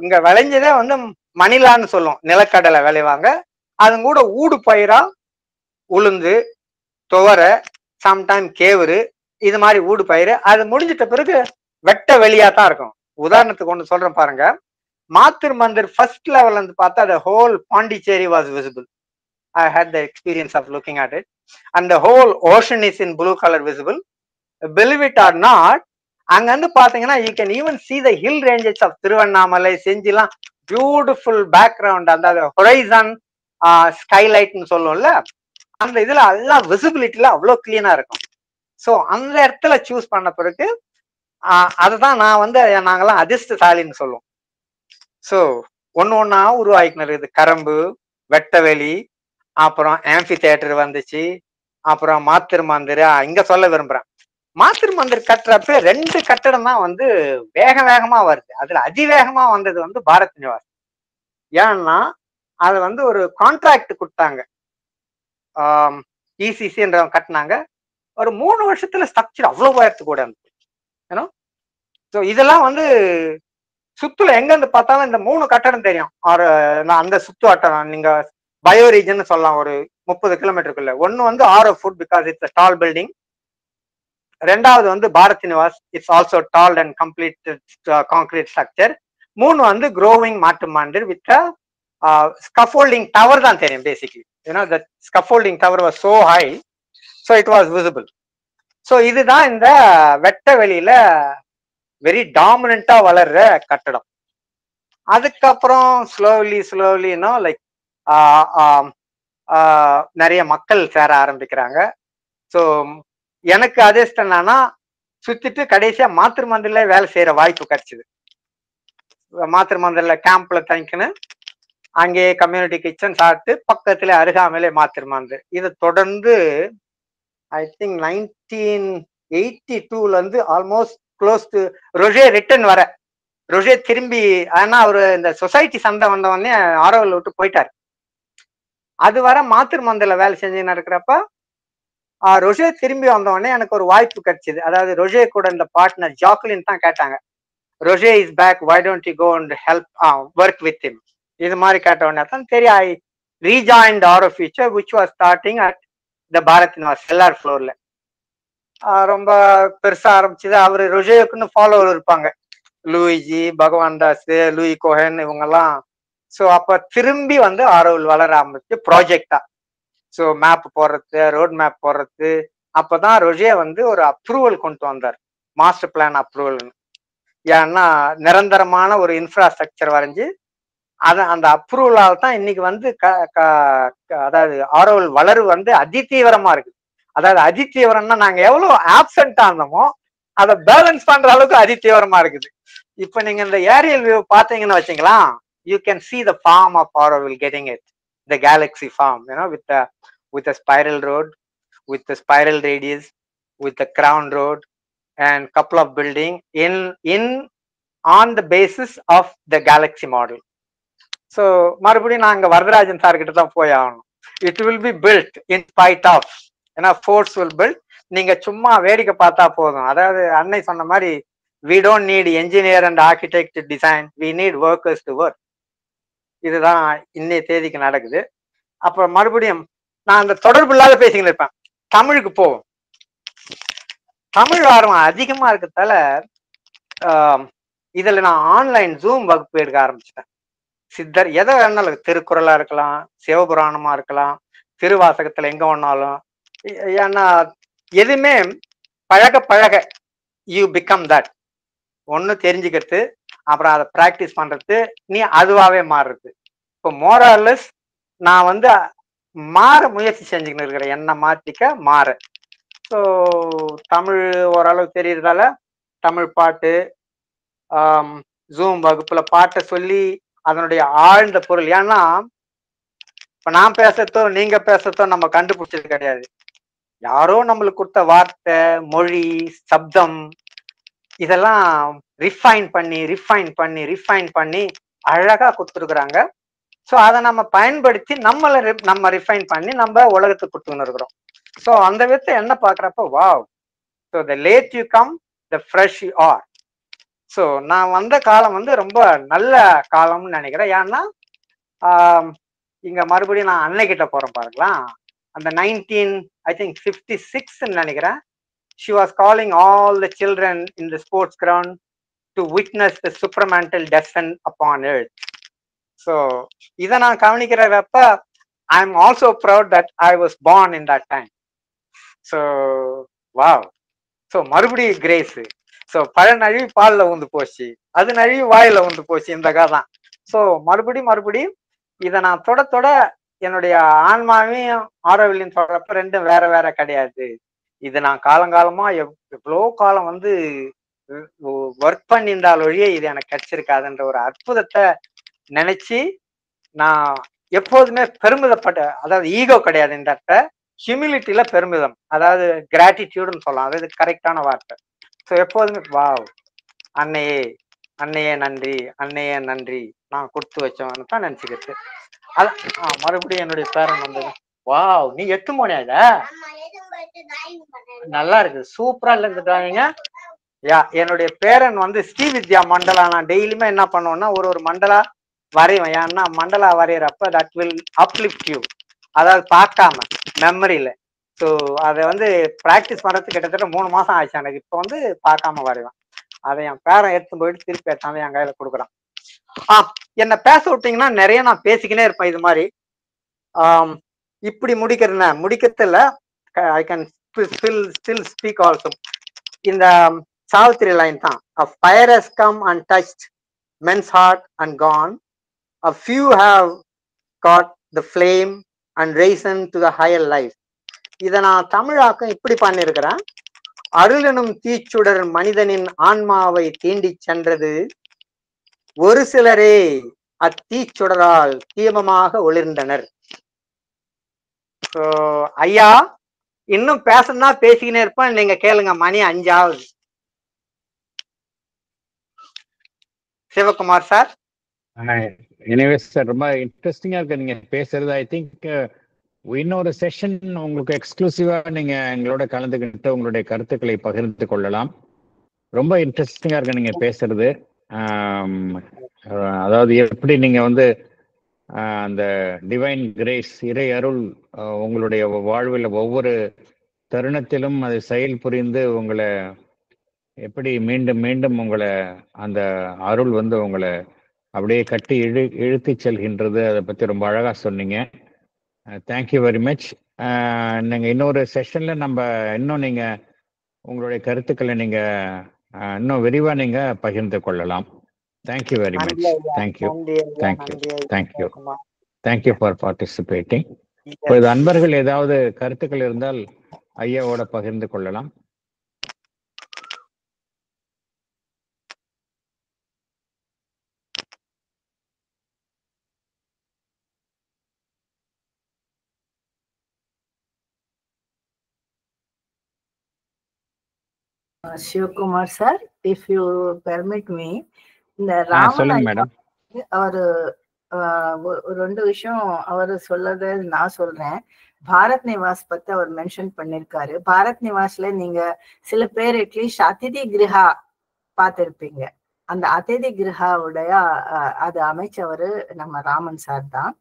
இங்க விளைஞ்சதே வந்து மணிலான்னு சொல்லுவோம், நிலக்கடலை விளைவாங்க. அது கூட ஊடு பயிரா உளுந்து, துவரை, சம்டைம் கேவுரு, இது மாதிரி ஊடு பயிர். அது முடிஞ்சிட்ட பிறகு வெட்ட வெளியா தான் இருக்கும். உதாரணத்துக்கு ஒண்ணு சொல்றேன் பாருங்க. மாத்திரு மந்திர் ஃபர்ஸ்ட் லெவல் வந்து பார்த்தா the whole Pondicherry was visible. I had the experience of looking at it, and the whole ocean is in blue color visible. Believe it or not, அங்க வந்து பாத்தீங்கன்னா you can even see the hill ranges of Tiruvannamalai, செஞ்சிலாம் beautiful background. அந்த horizon ஸ்கைலைட்னு சொல்லுவோம்ல, அந்த இதுல எல்லாம் விசிபிலிட்டில அவ்வளோ கிளீனா இருக்கும். ஸோ அந்த இடத்துல சூஸ் பண்ண பிறகு அதுதான் நான் வந்து நாங்கெல்லாம் அதிர்ஷ்டசாலின்னு சொல்லுவோம். ஸோ ஒன்று ஒன்றா உருவாக்கினது. இது கரம்பு, வெட்டவெளி, அப்புறம் ஆம்பி தியேட்டர் வந்துச்சு, அப்புறம் மாத்திரு மந்திர். இங்க சொல்ல விரும்புறேன், மாத்திரு மந்திர் கட்டுறப்ப 2 கட்டடம் தான் வந்து வேக வேகமா வருது. அதுல அதிவேகமா வந்தது வந்து பாரத் நிவாஸ். ஏன்னா அது வந்து ஒரு கான்ட்ராக்ட் கொடுத்தாங்க, இசிசின்றவங்க கட்டினாங்க. ஒரு 3 வருஷத்துல ஸ்ட்ரக்சர் அவ்வளவு உயரத்து கூட இருந்துச்சு. ஏன்னா ஸோ இதெல்லாம் வந்து சுத்துல எங்க இருந்து பார்த்தாலும் இந்த 3 கட்டடம் தெரியும். நான் அந்த சுத்து வட்டம் நீங்க பயோ ரீஜன் சொல்லலாம், ஒரு 30 கிலோமீட்டருக்குள்ள. ஒன்னு வந்து are of food because it's tall building. ரெண்டாவது வந்து Bharat Nivas, it's also tall and complete concrete structure. 3 வந்து க்ரோவிங் மாட்டு மந்திர் வித் ஸ்கஃபோல்டிங் டவர் தான் தெரியும் பேசிக்லி. ஏன்னா the scaffolding tower was so high, so it was visible. So இதுதான் இந்த வெட்ட வெளியில வெரி டாமினண்டா வளர்ற கட்டடம். அதுக்கப்புறம் ஸ்லோலினோ லைக் நிறைய மக்கள் சேர ஆரம்பிக்கிறாங்க. ஸோ எனக்கு அதிர்ஷ்டம் என்னன்னா, சுத்திட்டு கடைசியா மாத்திரு மந்திரில வேலை செய்யற வாய்ப்பு கிடைச்சது. மாத்திரு மந்திரில கேம்ப்ல தங்கின்னு அங்கே கம்யூனிட்டி கிச்சன் சாப்பிட்டு பக்கத்துல அருகாமையிலே மாத்திரு மந்திர். இதை தொடர்ந்து ஐ திங்க் 1982ல இருந்து ஆல்மோஸ்ட் க்ளோஸ் டு ரொஜே ரிட்டர்ன் வர. ரொஜே திரும்பி, ஆனா அவரு இந்த சொசைட்டி சண்டை வந்தவொடனே ஆரோவில் விட்டு போயிட்டாரு. அது வர மாத்திரு மந்திரில வேலை செஞ்சுன்னு இருக்கிறப்ப ரொஜே திரும்பி வந்தவொடனே எனக்கு ஒரு வாய்ப்பு கிடைச்சது. அதாவது ரொஜே கூட இந்த பார்ட்னர் ஜாக்குலின் தான் கேட்டாங்க, Roger is back, why don't you go and help work with him. இது மாதிரி கேட்ட உடனே தான் சரி, I rejoined Auro future which was starting at the Bharat Nivas cellar ஃப்ளோர்ல. ரொம்ப பெருசா ஆரம்பிச்சது. அவரு ரொஜேக்குன்னு ஃபாலோவர் இருப்பாங்க, லூயிஜி, பகவான் தாஸ், லூயி கோஹன், இவங்கெல்லாம். ஸோ அப்ப திரும்பி வந்து ஆரோவில் வளர ஆரம்பிச்சு ப்ராஜெக்டா. ஸோ மேப் போடுறது, ரோட் மேப் போடுறது. அப்பதான் ரொஜே வந்து ஒரு அப்ரூவல் கொண்டு வந்தார், மாஸ்டர் பிளான் அப்ரூவல்னு. ஏன்னா நிரந்தரமான ஒரு இன்ஃப்ராஸ்ட்ரக்சர் வரைஞ்சு அந்த அப்ரூவலால் தான் இன்னைக்கு வந்து அதாவது ஆரோவில் வளர்வு வந்து அதிதீவிரமா இருக்கு. அதாவது அதிதீவிரம்னா நாங்க எவ்வளவு ஆப்சென்டா இருந்தோமோ அதை பேலன்ஸ் பண்ற அளவுக்கு அதிதீவிரமா இருக்குது. இப்ப நீங்க இந்த ஏரியல் வியூ பாத்தீங்கன்னு வச்சுங்களா, you can see the farm of Auroville getting it, the Galaxy farm, you know, with a spiral road, with the spiral radius, with the crown road and couple of building in on the basis of the Galaxy model. So மறுபடியும் நாங்க Varadarajan sir கிட்ட தான் போய் ஆகணும். It will be built in spite of, ஏன்னா force will built. நீங்க சும்மா வேடிக்கை பார்த்தா போதும். அதாவது அன்னை சொன்ன மாதிரி, we don't need engineer and architect to design, we need workers to work. இதுதான் இன்னைய தேதிக்கு நடக்குது. அப்புறம் மறுபடியும் நான் அந்த தொடர்பு இல்லாத பேசிக்கிட்டு இருப்பேன். தமிழுக்கு போவோம். தமிழ் ஆர்வம் அதிகமா இருக்கிறதால இதுல நான் ஆன்லைன் ஜூம் வகுப்பு எடுக்க ஆரம்பிச்சிட்டேன். சித்தர் எதை வேணாலும், திருக்குறளா இருக்கலாம், சிவபுராணமா இருக்கலாம், திருவாசகத்துல எங்க வேணாலும். ஏன்னா எதுவுமே பழக பழக யூ பிகம் தட். ஒண்ணு தெரிஞ்சுக்கிறது, அப்புறம் அதை ப்ராக்டிஸ் பண்றது, நீ அதுவாவே மாறுறது. இப்போ மோரலஸ் நான் வந்து மாற முயற்சி செஞ்சுக்கின்னு இருக்கிறேன், என்ன மாத்திக்க மாற. ஸோ தமிழ் ஓரளவு தெரியறதால தமிழ் பாட்டு ஜூம் வகுப்புல பாட்டை சொல்லி அதனுடைய ஆழ்ந்த பொருள். ஏன்னா இப்ப நான் பேசுறதோ நீங்க பேசுறதோ நம்ம கண்டுபிடிச்சது கிடையாது. யாரோ நம்மளுக்கு கொடுத்த வார்த்தை, மொழி, சப்தம், இதெல்லாம் ரிஃபைன் பண்ணி அழகா கொடுத்துருக்குறாங்க. ஸோ அதை நம்ம பயன்படுத்தி நம்ம ரிஃபைன் பண்ணி நம்ம உலகத்துக்கு கொடுத்துன்னு இருக்கிறோம். ஸோ அந்த விதத்தை என்ன பாக்குறப்ப wow. So the late you come, the fresh you are. So நான் வந்த காலம் வந்து ரொம்ப நல்ல காலம்னு நினைக்கிறேன். ஏன்னா இங்க மறுபடியும் நான் அன்னைக்கிட்ட போறேன் பாருங்களா. அந்த 1956 நினைக்கிறேன். She was calling all the children in the sports ground to witness the supramental descent upon earth. So இதை நான் கவனிக்கிறப்ப I am also proud that I was born in that time. So wow. So மறுபடியும் grace. So பழ நழுவி பாலில் ஊந்து போச்சு, அது நழுவி வாயில ஊந்து போச்சு இந்த கதை. ஸோ மறுபடியும் இதை நான் தொட என்னுடைய ஆன்மாவையும் ஆரோவிலையும் தொடரப்ப ரெண்டும் வேற வேற கிடையாது. இது நான் காலங்காலமா எவ்வளோ காலம் வந்து ஒர்க் பண்ணியிருந்தால் ஒழிய இது எனக்கு கிடைச்சிருக்காதுன்ற ஒரு அற்புதத்தை நினைச்சு நான் எப்போதுமே பெருமிதப்பட்ட, அதாவது ஈகோ கிடையாது இந்த இடத்த, ஹியூமிலிட்டியில பெருமிதம், அதாவது கிராட்டிடியூடுன்னு சொல்லலாம், அது கரெக்டான வார்த்தை. ஸோ எப்போதுமே வாவ் அன்னையே நன்றி, அன்னையே நன்றி, நான் கொடுத்து வச்சவன்னு தான் நினைச்சுக்கிட்டு. அதான் மறுபடியும் என்னுடைய பேரன் வந்து வாவ் நீ 8 மணி ஆகுதா, நல்லா இருக்கு, சூப்பரா இல்ல இந்த டிராயிங்க. என்னுடைய பேரன் வந்து ஸ்ரீவித்யா மண்டலா. நான் டெய்லியுமே என்ன பண்ணுவேன்னா ஒரு மண்டலா வரைவேன். ஏன்னா மண்டலா வரைகிறப்ப தட் வில் அப்லிஃப்ட் யூ, அதாவது பார்க்காம மெமரியில. ஸோ அதை வந்து ப்ராக்டிஸ் பண்ணுறதுக்கு கிட்டத்தட்ட 3 மாசம் ஆச்சு எனக்கு. இப்போ வந்து பார்க்காம வரைவேன். அதை என் பேரன் எடுத்து போயிட்டு திருப்பி எடுத்தாந்து என் கையில கொடுக்குறான். என்னை பேச விட்டீங்கன்னா நிறைய நான் பேசிக்கினே இருப்பேன் இது மாதிரி. இப்படி முடிக்கிறதுல I can still speak also. இந்த சாவித்திரி லைன் தான், a fire has come and touched men's heart and gone, a few have got the flame and risen to the higher life. இதை நான் தமிழாக்கம் இப்படி பண்ணிருக்கிறேன். அருளெனும் தீச்சுடர் மனிதனின் ஆன்மாவை தீண்டி சென்றது, ஒரு சிலரே அத்தீச்சுடரால் தீபமாக ஒளிர்ந்தனர். ஐயா இன்னும் பேசணும்னா பேசிக்கினே இருப்பேன், நீங்க கேளுங்க. மணி 5 ஆகுது. சிவகுமார் சார். எனிவே சார் ரொம்ப இன்ட்ரெஸ்டிங்கா இருக்கு நீங்க பேசுறது. ஐ திங்க் இன்னொரு செஷன் உங்களுக்கு எக்ஸ்க்ளூசிவா நீங்க எங்களோட கலந்துக்கிட்டு உங்களுடைய கருத்துக்களை பகிர்ந்து கொள்ளலாம். ரொம்ப இன்ட்ரெஸ்டிங்கா இருக்கு நீங்க பேசுறது. அதாவது எப்படி நீங்க வந்து அந்த டிவைன் கிரேஸ், இறை அருள் உங்களுடைய வாழ்வில் ஒவ்வொரு தருணத்திலும் அது செயல் புரிந்து உங்களை எப்படி மீண்டும் மீண்டும் உங்களை அந்த அருள் வந்து உங்களை அப்படியே கட்டி இழுத்து செல்கின்றது. அதை பற்றி ரொம்ப அழகாக சொன்னீங்க. Thank you very much. நீங்கள் இன்னொரு செஷனில் நம்ம இன்னும் நீங்கள் உங்களுடைய கருத்துக்களை நீங்கள் இன்னும் விரிவாக நீங்கள் பகிர்ந்து கொள்ளலாம். Thank you very much. Thank you for participating. இப்போது அன்பர்கள் ஏதாவது கருத்துக்கள் இருந்தால் ஐயாவோட பகிர்ந்து கொள்ளலாம். Shivkumar sir, if you permit me, இந்த சொல்லுங்க மேடம். அவரு ரெண்டு விஷயம் அவரு சொல்லது நான் சொல்றேன். பாரத் நிவாஸ் பத்தி அவர் மென்ஷன் பண்ணிருக்காரு. பாரத் நிவாஸ்ல நீங்க சில பேர் அட்லீஸ்ட் அதிதி கிரகா பார்த்திருப்பீங்க. அந்த அதிதி கிரகாவுடைய அது அமைச்சவர் நம்ம ராமன் சார் தான்.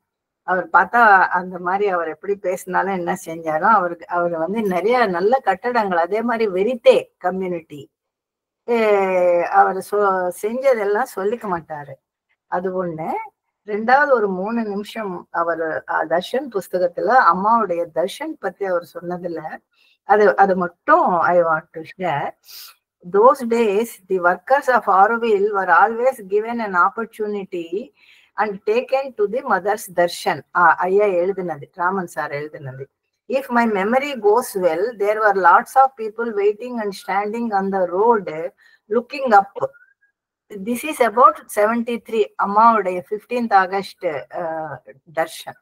அவர் பார்த்தா அந்த மாதிரி அவர் எப்படி பேசினாலும் என்ன செஞ்சாலும் அவர் வந்து நிறைய நல்ல கட்டடங்கள், அதே மாதிரி வெரித்தே கம்யூனிட்டி அவர் செஞ்சதெல்லாம் சொல்லிக்க மாட்டாரு. அது ஒண்ணு. ரெண்டாவது ஒரு 3 நிமிஷம் அவர் தர்ஷன் புஸ்தகத்துல அம்மாவுடைய தர்ஷன் பத்தி அவர் சொன்னதுல அது மட்டும் I want to share. Those days the workers of Auroville were always given an opportunity and taken to the mother's darshan. ஐயா எழுதினது, ராமன் சார் எழுதினது. If my memory goes well, there were lots of people waiting and standing on the road looking up. This is about 73, அம்மாவுடைய 15th August darshan.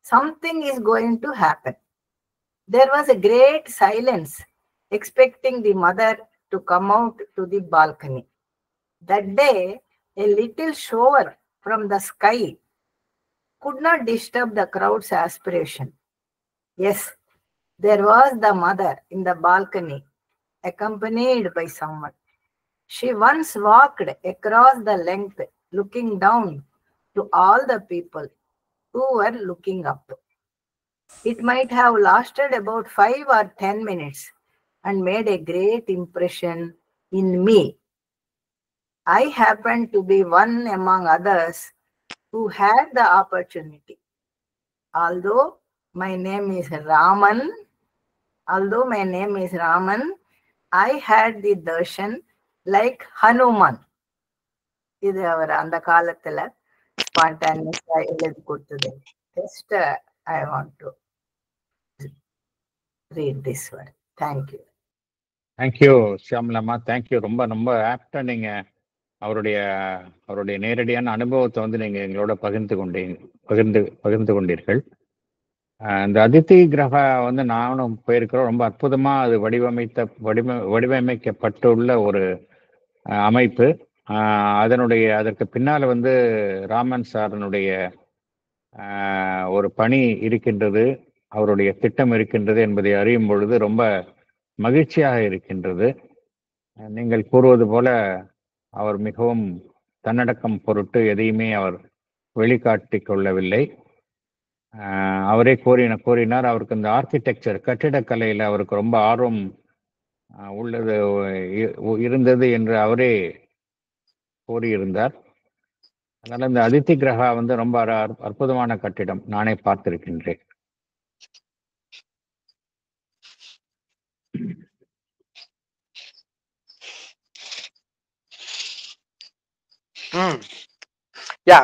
Something is going to happen. There was a great silence, expecting the mother to come out to the balcony. That day, a little shower from the sky could not disturb the crowd's aspiration. Yes, there was the mother in the balcony, accompanied by someone. She once walked across the length, looking down to all the people who were looking up. It might have lasted about 5 or 10 minutes and made a great impression in me. I happened to be one among others who had the opportunity. Although my name is Raman, I had the darshan like Hanuman. இது அவர் அந்த காலத்துல ஸ்பான்டானியஸா எழுதி கொடுத்தது. Just I want to read this one. Thank you. Thank you ஷியாமலாமா, thank you. ரொம்ப ரொம்ப ஆப்டா நீங்க அவருடைய நேரடியான அனுபவத்தை வந்து நீங்க எங்களோட பகிர்ந்து கொண்டீர்கள். இந்த அதித்தி கிரக வந்து நானும் போயிருக்கிறோம். ரொம்ப அற்புதமா அது வடிவமைக்கப்பட்டுள்ள ஒரு அமைப்பு. அதற்கு பின்னால வந்து ராமன் சாரனுடைய ஒரு பணி இருக்கின்றது, அவருடைய திட்டம் இருக்கின்றது என்பதை அறியும் பொழுது ரொம்ப மகிழ்ச்சியாக இருக்கின்றது. நீங்கள் கூறுவது போல அவர் மிகவும் தன்னடக்கம் பொருட்டு எதையுமே அவர் வெளிக்காட்டி கொள்ளவில்லை. அவரே கூறினார் அவருக்கு இந்த ஆர்கிடெக்சர் கட்டிடக்கலையில் அவருக்கு ரொம்ப ஆர்வம் இருந்தது என்று அவரே கூறியிருந்தார். அதனால இந்த அதித்தி கிரகா வந்து ரொம்ப அற்புதமான கட்டிடம், நானே பார்த்திருக்கின்றேன்.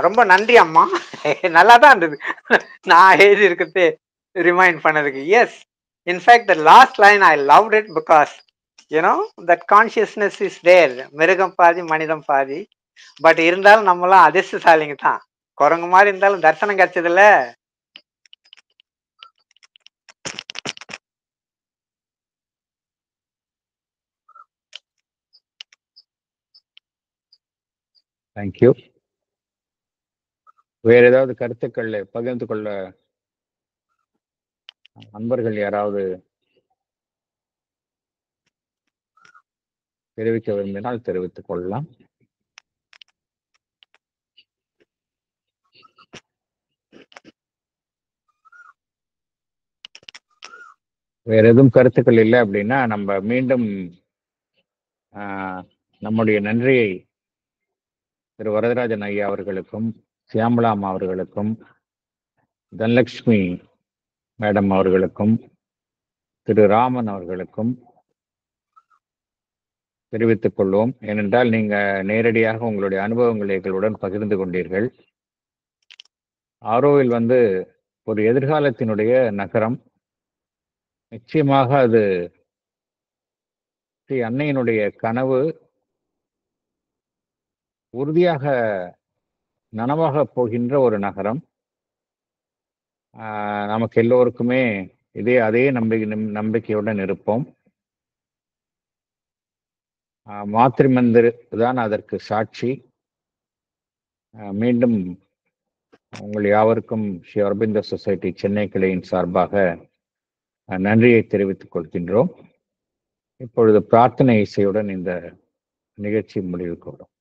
ரொம்ப நன்றி அம்மா. நல்லா தான் இருந்தது. நான் எழுதி இருக்கிறது ரிமைண்ட் பண்ணதுக்கு. Yes, in fact the last line I loved it because that consciousness is there. மிருகம் பாதி மனிதம் பாதி. பட் இருந்தாலும் நம்மளாம் அதிர்ஷ்டசாலிங்க தான். குரங்கு மாதிரி இருந்தாலும் தரிசனம் கிடைச்சதுல. தேங்க்யூ. வேற ஏதாவது கருத்துக்கள் பகிர்ந்து கொள்ள நண்பர்கள் யாராவது தெரிவிக்க விரும்பினால் தெரிவித்துக் கொள்ளலாம். வேற எதுவும் கருத்துக்கள் இல்லை அப்படின்னா நம்ம மீண்டும் நம்முடைய நன்றியை திரு வரதராஜன் ஐயா அவர்களுக்கும், சியாமலாம் அவர்களுக்கும், தனலட்சுமி மேடம் அவர்களுக்கும், திரு ராமன் அவர்களுக்கும் தெரிவித்துக் கொள்வோம். ஏனென்றால் நீங்க நேரடியாக உங்களுடைய அனுபவங்களை எங்களுடன் பகிர்ந்து கொண்டீர்கள். ஆரோவில் வந்து ஒரு எதிர்காலத்தினுடைய நகரம். நிச்சயமாக அது ஸ்ரீ அன்னையினுடைய கனவு உறுதியாக நனவாக போகின்ற ஒரு நகரம். நமக்கு எல்லோருக்குமே அதே நம்பிக்கையுடன் இருப்போம். மாத்ரி மந்திர் தான் அதற்கு சாட்சி. மீண்டும் உங்கள் யாவருக்கும் ஸ்ரீ அரபிந்தோ சொசைட்டி சென்னை கிளையின் சார்பாக நன்றியை தெரிவித்துக் கொள்கின்றோம். இப்பொழுது பிரார்த்தனை இசையுடன் இந்த நிகழ்ச்சி முடிவுக்கு வரும்.